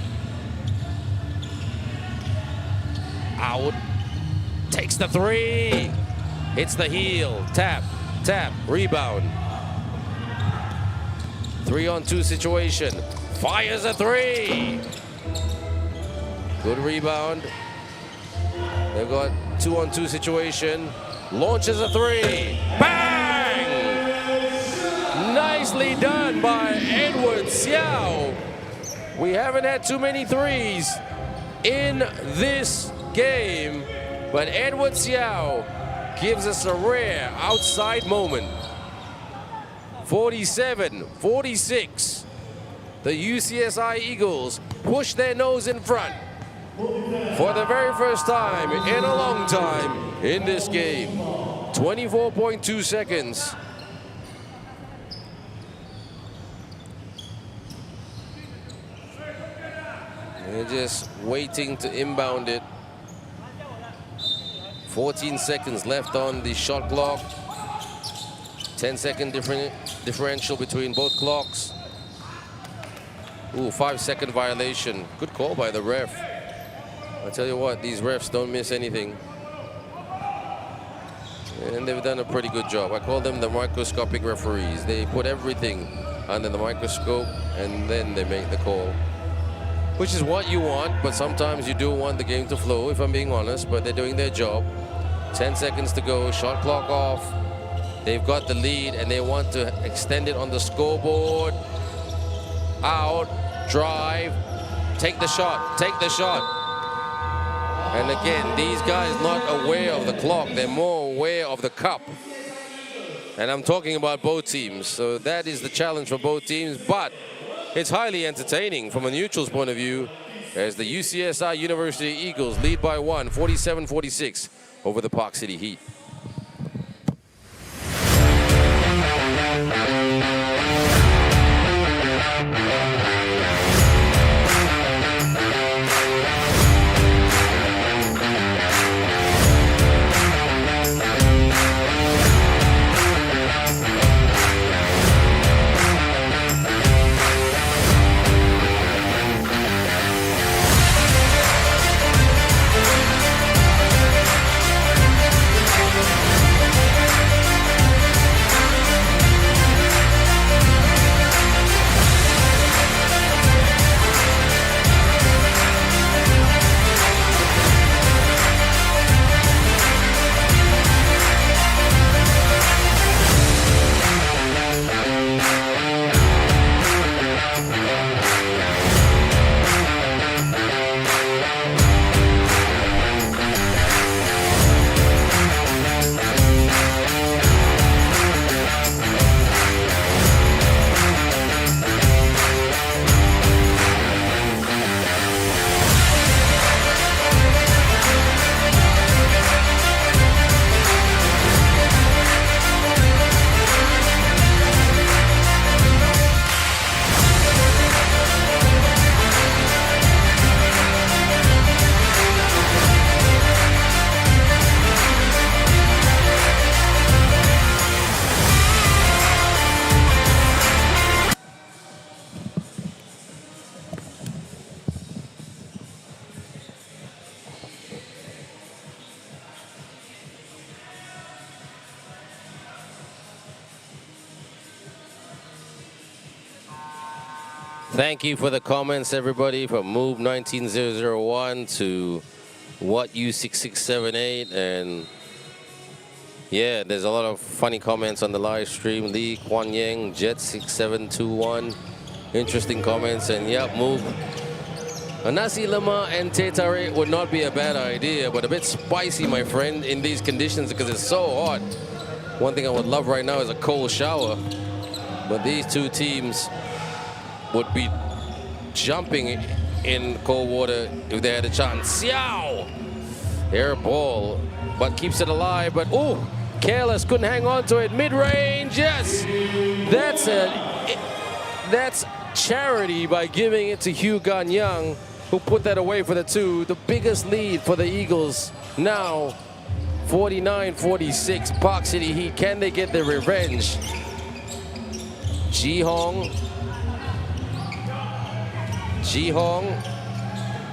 out, takes the three, hits the heel, tap, rebound. 3-on-2 situation, fires a three. Good rebound. They've got 2-on-2 situation, launches a three, bang! Nicely done by Edward Xiao. We haven't had too many threes in this game, but Edward Xiao gives us a rare outside moment. 47-46. The UCSI Eagles push their nose in front for the very first time in a long time in this game. 24.2 seconds. They're just waiting to inbound it. 14 seconds left on the shot clock. 10-second differential between both clocks. Ooh, 5-second violation. Good call by the ref. I tell you what, these refs don't miss anything. And they've done a pretty good job. I call them the microscopic referees. They put everything under the microscope, and then they make the call. Which is what you want, but sometimes you do want the game to flow, if I'm being honest, but they're doing their job. 10 seconds to go, shot clock off. They've got the lead, and they want to extend it on the scoreboard. Out, drive, take the shot, take the shot. And again, these guys not aware of the clock, they're more aware of the cup. And I'm talking about both teams, so that is the challenge for both teams, but it's highly entertaining from a neutral's point of view as the UCSI University Eagles lead by 1, 47-46 over the Parkcty Heat. Thank you for the comments, everybody, from Move 19001 to What U6678, and yeah, there's a lot of funny comments on the live stream. Lee Kwan Yang, Jet6721, interesting comments, and yeah, Move. A nasi lemak and teh tarik would not be a bad idea, but a bit spicy, my friend, in these conditions because it's so hot. One thing I would love right now is a cold shower, but these two teams would be jumping in cold water if they had a chance. Xiao! Air ball, but keeps it alive, but oh, careless, couldn't hang on to it. Mid-range, yes! That's charity by giving it to Hugh Ganyang, who put that away for the two. The biggest lead for the Eagles now, 49-46. Parkcty Heat, can they get their revenge? Ji Hong,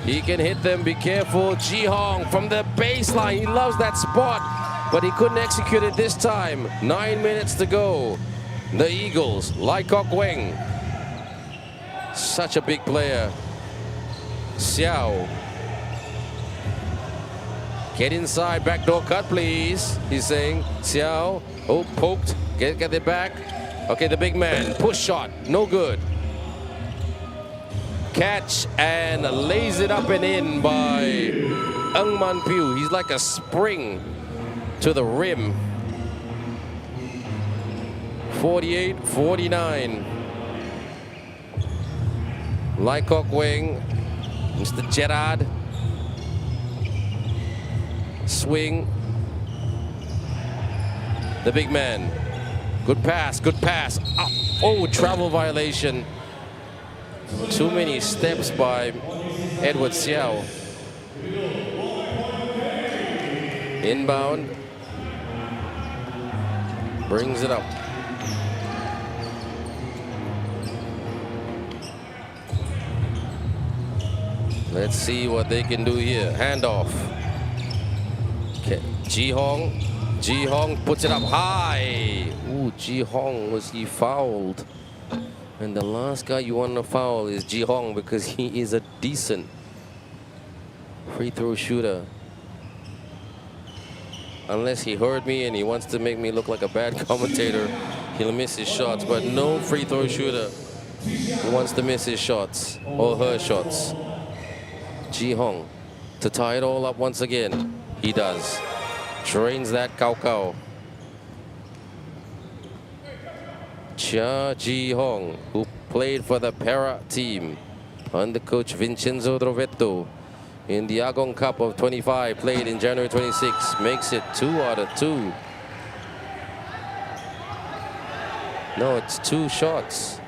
he can hit them, be careful. Ji Hong from the baseline, he loves that spot, but he couldn't execute it this time. 9 minutes to go. The Eagles, Lai Kok Weng, such a big player. Xiao, get inside, backdoor cut please, he's saying. Xiao, oh, poked, get it back. Okay, the big man, push shot, no good. Catch and lays it up and in by Ng Man Piu. He's like a spring to the rim. 48-49. Lai Kok Weng, Mr. Gerard. Swing. The big man. Good pass, good pass. Oh, travel violation. Too many steps by Edward Xiao. Inbound. Brings it up. Let's see what they can do here. Handoff. Okay. Ji Hong puts it up high. Ooh, Ji Hong, was he fouled? And the last guy you want to foul is Ji Hong because he is a decent free throw shooter. Unless he heard me and he wants to make me look like a bad commentator, he'll miss his shots. But no free throw shooter wants to miss his shots or her shots. Ji Hong to tie it all up once again. He does. Drains that Cao Cao. Cha Ji Hong, who played for the Para team under coach Vincenzo Drovetto in the Agong Cup of 25, played in January 26, makes it 2 out of 2. No, it's 2 shots.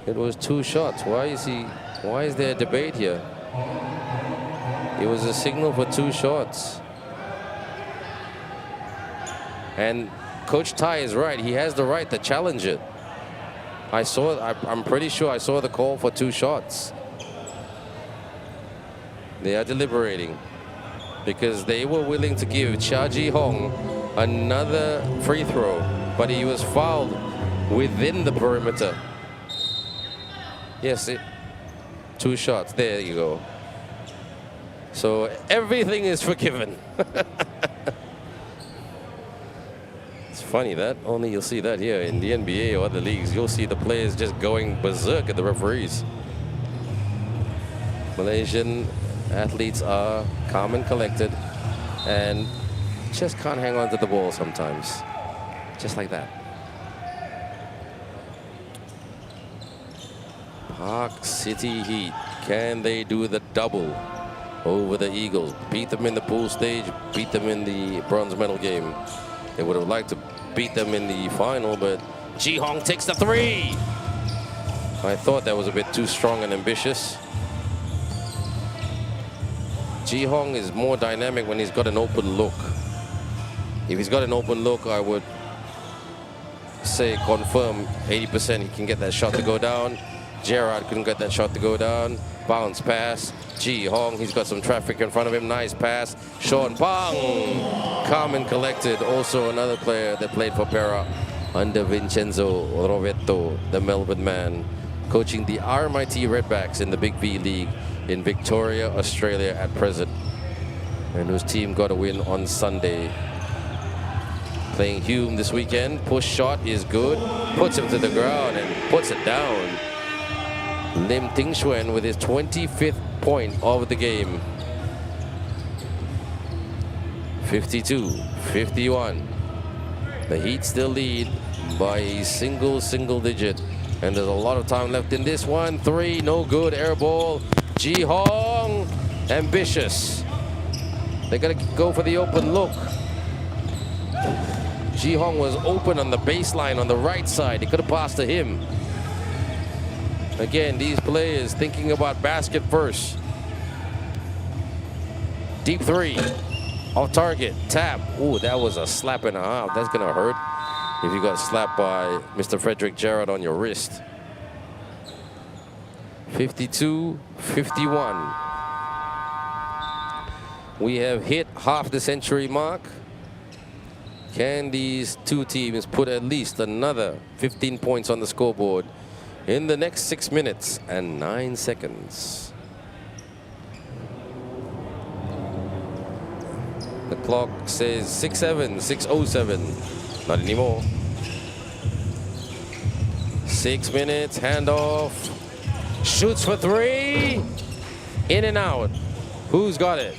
It was 2 shots. Why is there a debate here? It was a signal for 2 shots. And Coach Tai is right. He has the right to challenge it. I'm pretty sure I saw the call for 2 shots. They are deliberating because they were willing to give Cha Ji Hong another free throw, but he was fouled within the perimeter. Yes, 2 shots. There you go. So everything is forgiven. It's funny that only you'll see that here in the NBA or other leagues. You'll see the players just going berserk at the referees. Malaysian athletes are calm and collected and just can't hang on to the ball sometimes. Just like that. Park City Heat. Can they do the double over the Eagles? Beat them in the pool stage, beat them in the bronze medal game. They would have liked to beat them in the final, but Ji Hong takes the 3. I thought that was a bit too strong and ambitious. Ji Hong is more dynamic when he's got an open look. If he's got an open look, I would say confirm 80% he can get that shot to go down. Gerard couldn't get that shot to go down. Bounce pass. Ji Hong, he's got some traffic in front of him. Nice pass. Sean Pang, calm and collected. Also another player that played for Para under Vincenzo Rovetto, the Melbourne man, coaching the RMIT Redbacks in the Big V League in Victoria, Australia at present, and whose team got a win on Sunday. Playing Hume this weekend. Push shot is good. Puts him to the ground and puts it down. Lim Ting Xuan with his 25th point of the game. 52-51. The Heat still lead by a single digit. And there's a lot of time left in this one. 3, no good. Air ball. Ji Hong, ambitious. They're going to go for the open look. Ji Hong was open on the baseline on the right side. He could have passed to him. Again, these players thinking about basket first. Deep 3. Off target. Tap. Ooh, that was a slap and a half. That's going to hurt if you got slapped by Mr. Frederick Gerard on your wrist. 52-51. We have hit half the century mark. Can these two teams put at least another 15 points on the scoreboard in the next 6 minutes and 9 seconds? The clock says 6:07, 6:07. Not anymore. 6 minutes, handoff. Shoots for 3. In and out. Who's got it?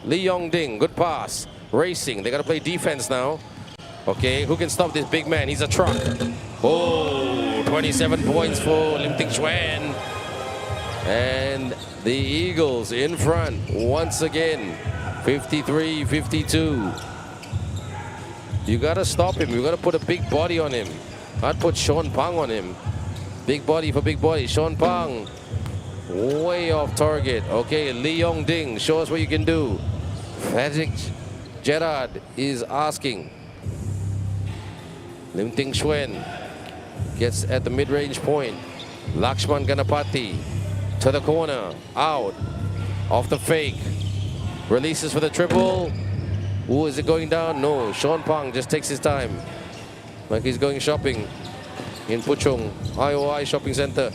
Lee Yong-ding, good pass. Racing, they got to play defense now. Okay, who can stop this big man? He's a truck. Oh, 27 points for Lim Ting Xuan. And the Eagles in front once again. 53-52. You got to stop him. You got to put a big body on him. I'd put Sean Pang on him. Big body for big body. Sean Pang, way off target. Okay, Lee Yong-ding, show us what you can do. Frederick Gerard is asking. Lim Ting Xuan gets at the mid-range point. Lakshman Ganapati to the corner. Out. Off the fake. Releases for the triple. Ooh, is it going down? No. Sean Pang just takes his time. Like he's going shopping. in Puchong, IOI Shopping Center.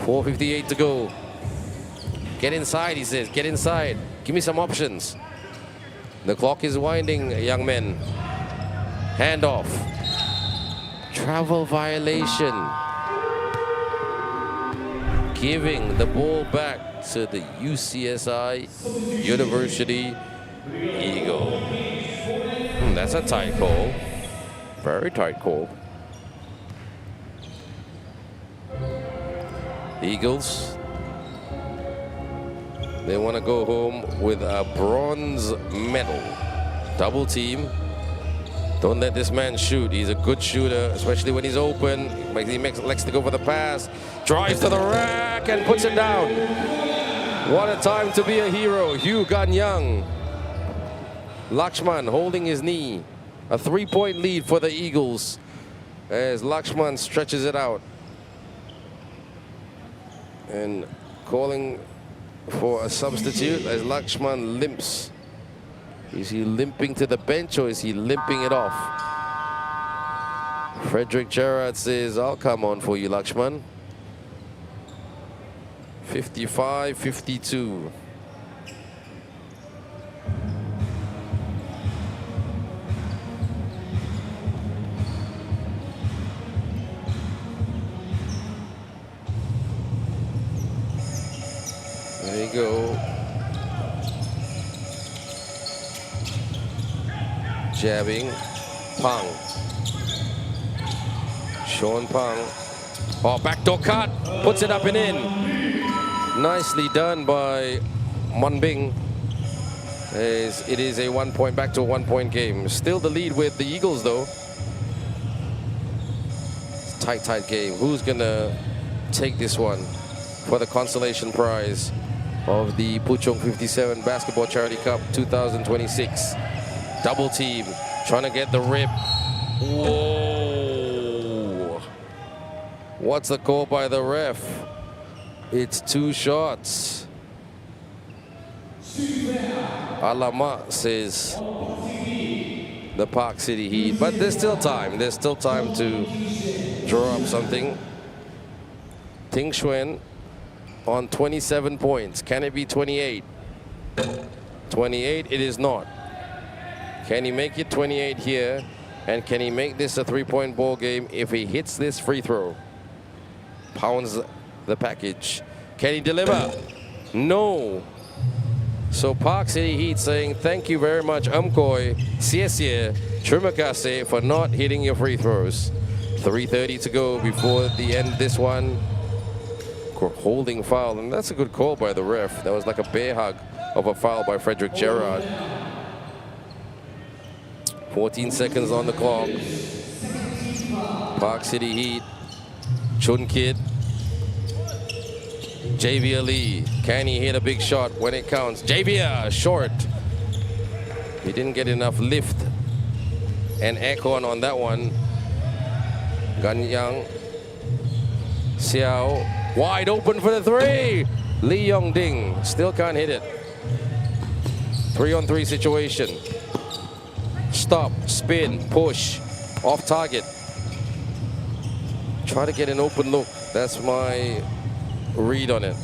4:58 to go. Get inside, he says. Get inside. Give me some options. The clock is winding, young men. Handoff. Travel violation. Giving the ball back to the UCSI University Eagle. That's a tight call. Very tight call. Eagles, they want to go home with a bronze medal. Double team. Don't let this man shoot. He's a good shooter, especially when he's open. He likes to go for the pass. Drives to the rack and puts it down. What a time to be a hero. Hugh Ganyang. Lakshman holding his knee. A 3-point lead for the Eagles as Lakshman stretches it out. And calling for a substitute as Lakshman limps. Is he limping to the bench or is he limping it off? Frederick Gerard says, I'll come on for you, Lakshman. 55-52. There you go. Jabbing. Pang. Sean Pang. Oh, backdoor cut. Puts it up and in. Nicely done by Monbing. As it is a 1-point, back to a 1-point game. Still the lead with the Eagles, though. It's a tight game. Who's going to take this one for the consolation prize of the Puchong 57 Basketball Charity Cup 2026. Double team, trying to get the rip. Whoa. What's the call by the ref? It's 2 shots. Alamak, says the Parkcty Heat. But there's still time. There's still time to draw up something. Ting Xuan on 27 points. Can it be 28? 28, it is not. Can he make it 28 here? And can he make this a 3-point ball game if he hits this free throw? Pounds the package. Can he deliver? No. So Parkcty Heat saying, thank you very much, Umkoy, Siesie, Trimakase, for not hitting your free throws. 3:30 to go before the end of this one. Holding foul, and that's a good call by the ref. That was like a bear hug of a foul by Frederick Gerard. 14 seconds on the clock. Parkcty Heat. Chun Kid. Javier Lee. Can he hit a big shot when it counts? Javier, short. He didn't get enough lift and aircon on that one. Ganyang. Xiao. Wide open for the 3. Lee Yong Ding still can't hit it. 3-on-3 situation. Stop, spin, push, off target. Try to get an open look. That's my read on it.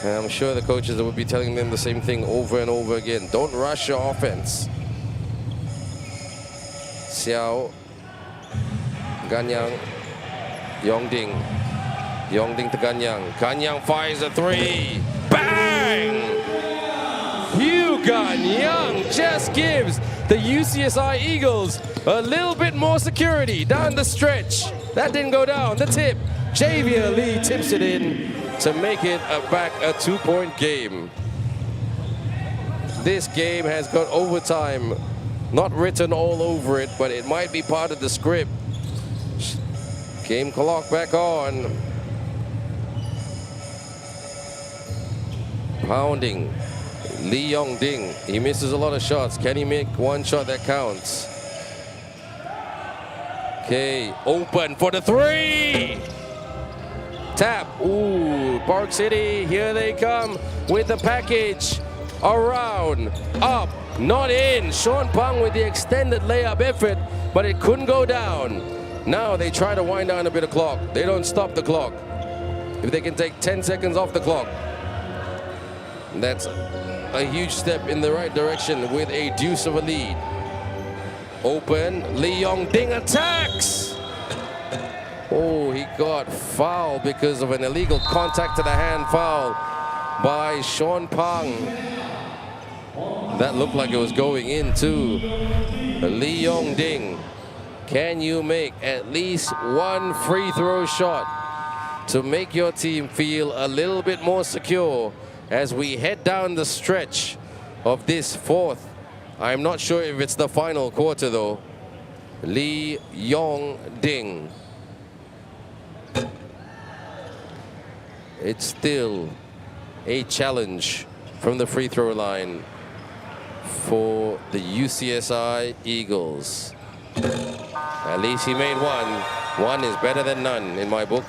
And I'm sure the coaches will be telling them the same thing over and over again. Don't rush your offense. Xiao, Ganyang, Yongding. Yongding to Ganyang. Ganyang fires a 3. Bang! Hugh Ganyang just gives the UCSI Eagles a little bit more security down the stretch. That didn't go down. The tip. Javier Lee tips it in to make it back a 2-point game. This game has got overtime not written all over it, but it might be part of the script. Game clock back on. Pounding. Lee Yong Ding. He misses a lot of shots. Can he make one shot that counts? Okay, open for the 3. Tap. Ooh, Parkcty, here they come with the package. Around, up, not in. Sean Pang with the extended layup effort, but it couldn't go down. Now they try to wind down a bit of clock. They don't stop the clock. If they can take 10 seconds off the clock, that's a huge step in the right direction with a deuce of a lead. Open, Lee Yong Ding attacks. Oh, he got fouled because of an illegal contact to the hand foul by Sean Pang. That looked like it was going into Lee Yong Ding. Can you make at least one free throw shot to make your team feel a little bit more secure as we head down the stretch of this fourth? I'm not sure if it's the final quarter though. Lee Yong Ding. It's still a challenge from the free throw line for the UCSI Eagles. At least he made one. One is better than none in my book.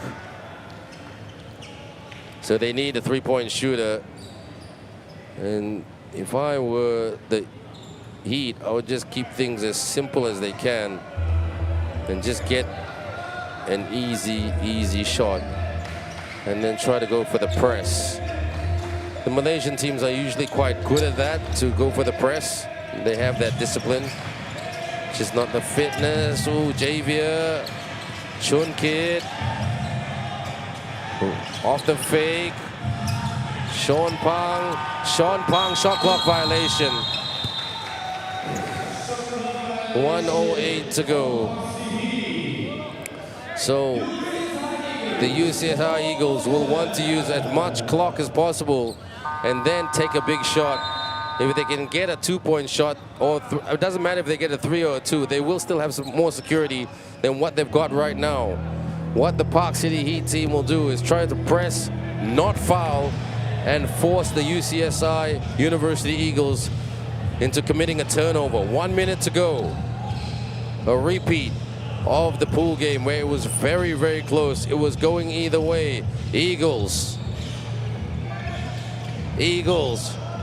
So they need a three-point shooter. And if I were the Heat, I would just keep things as simple as they can and just get an easy shot and then try to go for the press. The Malaysian teams are usually quite good at that, to go for the press. They have that discipline. Just not the fitness. Ooh, Javier. Chun Kit. Off the fake. Sean Pang. Sean Pang, shot clock violation. 1:08 to go. So the UCSI Eagles will want to use as much clock as possible and then take a big shot. If they can get a two-point shot, or it doesn't matter if they get a 3 or a 2, they will still have some more security than what they've got right now. What the Parkcty Heat team will do is try to press, not foul, and force the UCSI University Eagles into committing a turnover. 1 minute to go. A repeat of the pool game where it was very close. It was going either way. Eagles.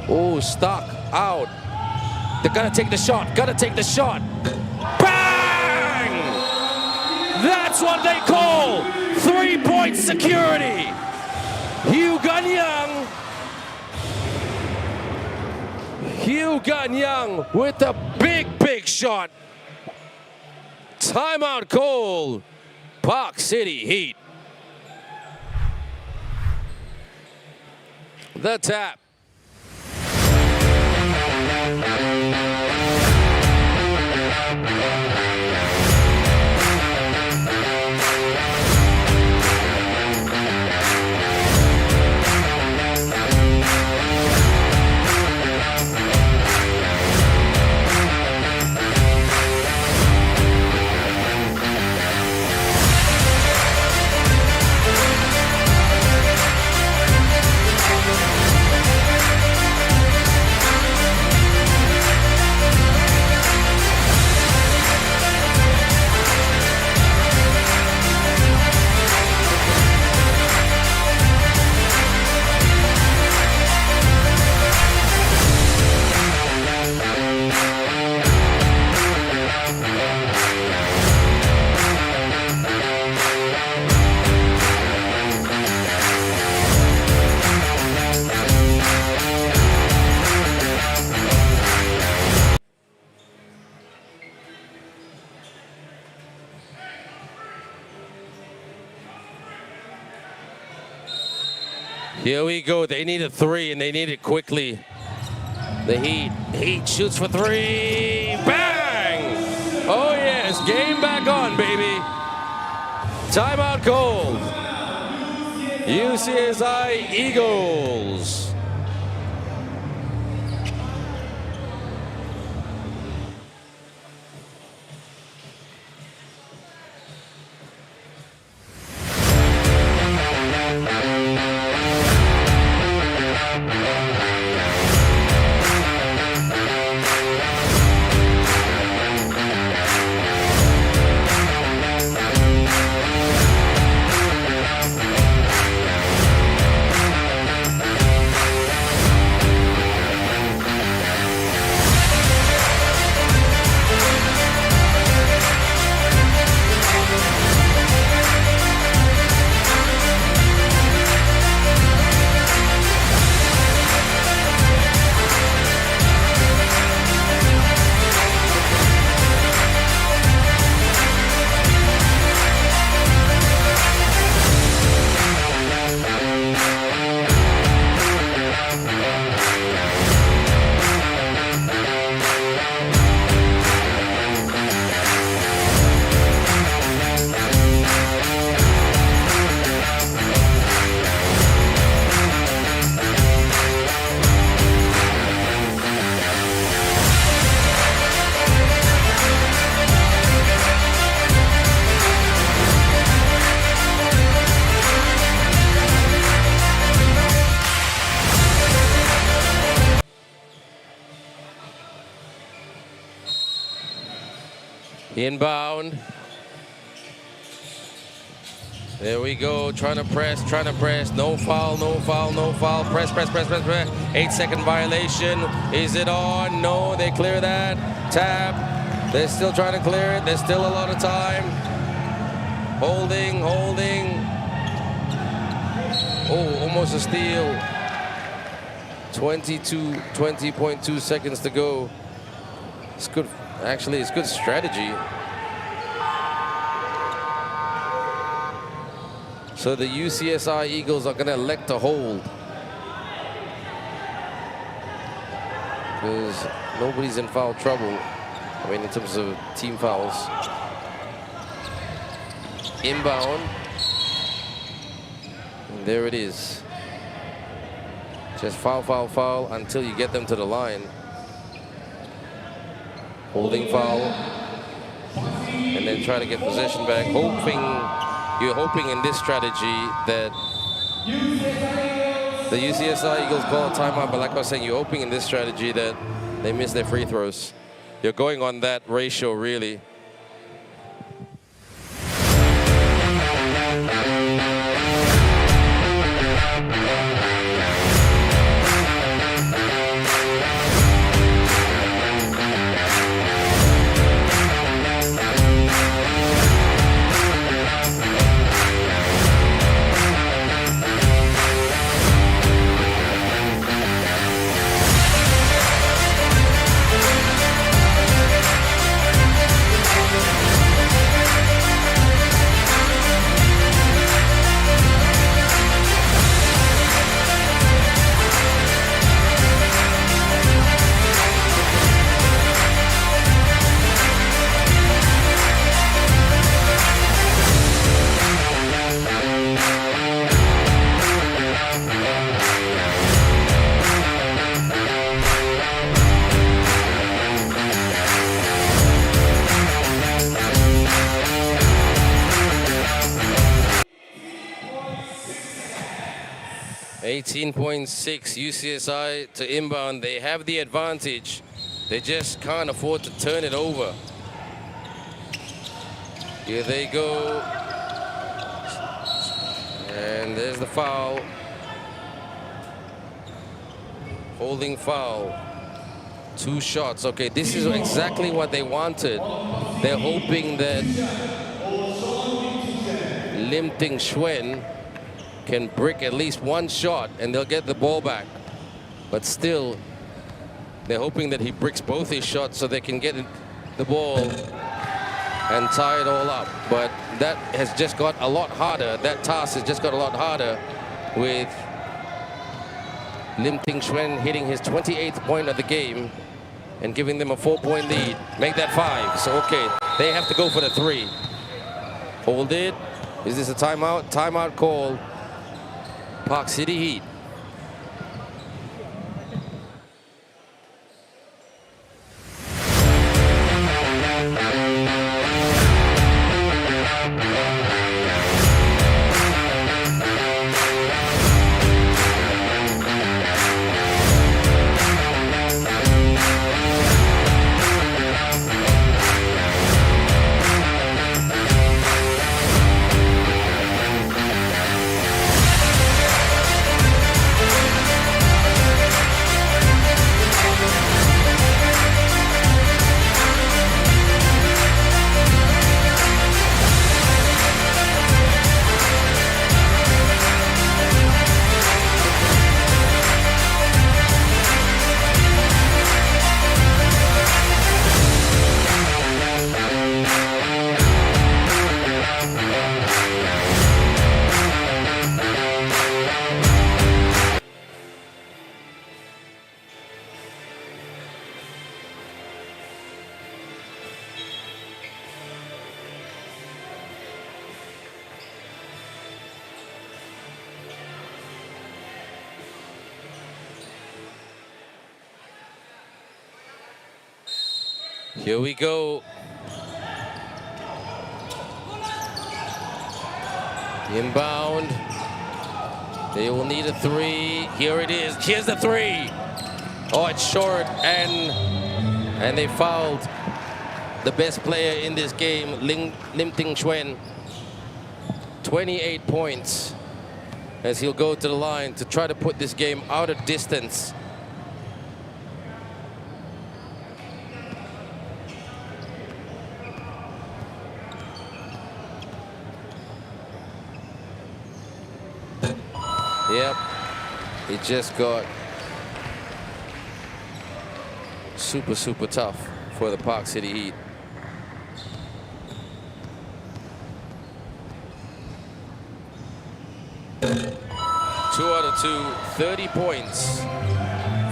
Oh, stuck out. They're gonna take the shot. Bang! That's what they call three-point security. Hugh Ganyang with a big shot. Timeout call. Parkcty Heat. The tap. Here we go. They need a 3, and they need it quickly. The Heat shoots for 3. Bang! Oh yes, game back on, baby. Timeout called. UCSI Eagles. Inbound. There we go, trying to press. No foul, no foul, no foul. Press. 8-second violation. Is it on? No, they clear that. Tap. They're still trying to clear it. There's still a lot of time. Holding. Oh, almost a steal. 20.2 seconds to go. It's good. Actually, it's good strategy. So the UCSI Eagles are going to elect to hold. Because nobody's in foul trouble. I mean, in terms of team fouls. Inbound. And there it is. Just foul until you get them to the line. Holding foul. And then try to get possession back. You're hoping in this strategy that the UCSI Eagles call a timeout, but like I was saying, you're hoping in this strategy that they miss their free throws. You're going on that ratio, really. .6 UCSI to inbound. They have the advantage. They just can't afford to turn it over. Here they go. And there's the foul. Holding foul. 2 shots. Okay, this is exactly what they wanted. They're hoping that Lim Ting Xuan can brick at least 1 shot and they'll get the ball back. But still, they're hoping that he bricks both his shots so they can get the ball and tie it all up. But that has just got a lot harder. That task has just got a lot harder with Lim Ting Xuan hitting his 28th point of the game and giving them a 4-point lead. Make that 5. So, okay, they have to go for the 3. Hold it. Is this a timeout? Timeout call. Park City Heat. Here we go. Inbound. They will need a 3. Here it is. Here's the 3. Oh, it's short, and they fouled. the best player in this game, Lim Ting Chuen. 28 points as he'll go to the line to try to put this game out of distance. Yep, it just got super tough for the Park City Heat. Two out of two, 30 points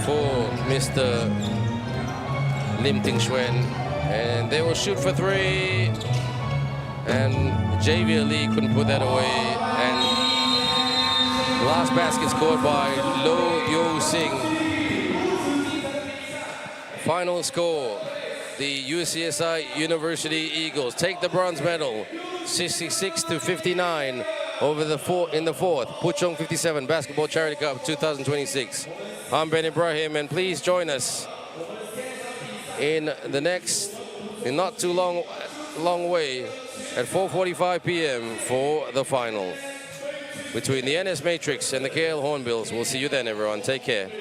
for Mr. Lim Ting Chuen. And they will shoot for three. And Javier Lee couldn't put that away. And last basket scored by Lo Yo Sing. Final score, the UCSI University Eagles take the bronze medal, 66-59 over in the fourth. Puchong 57 Basketball Charity Cup 2026. I'm Ben Ibrahim, and please join us in not too long way at 4:45 p.m. for the final between the NS Matrix and the KL Hornbills. We'll see you then, everyone. Take care.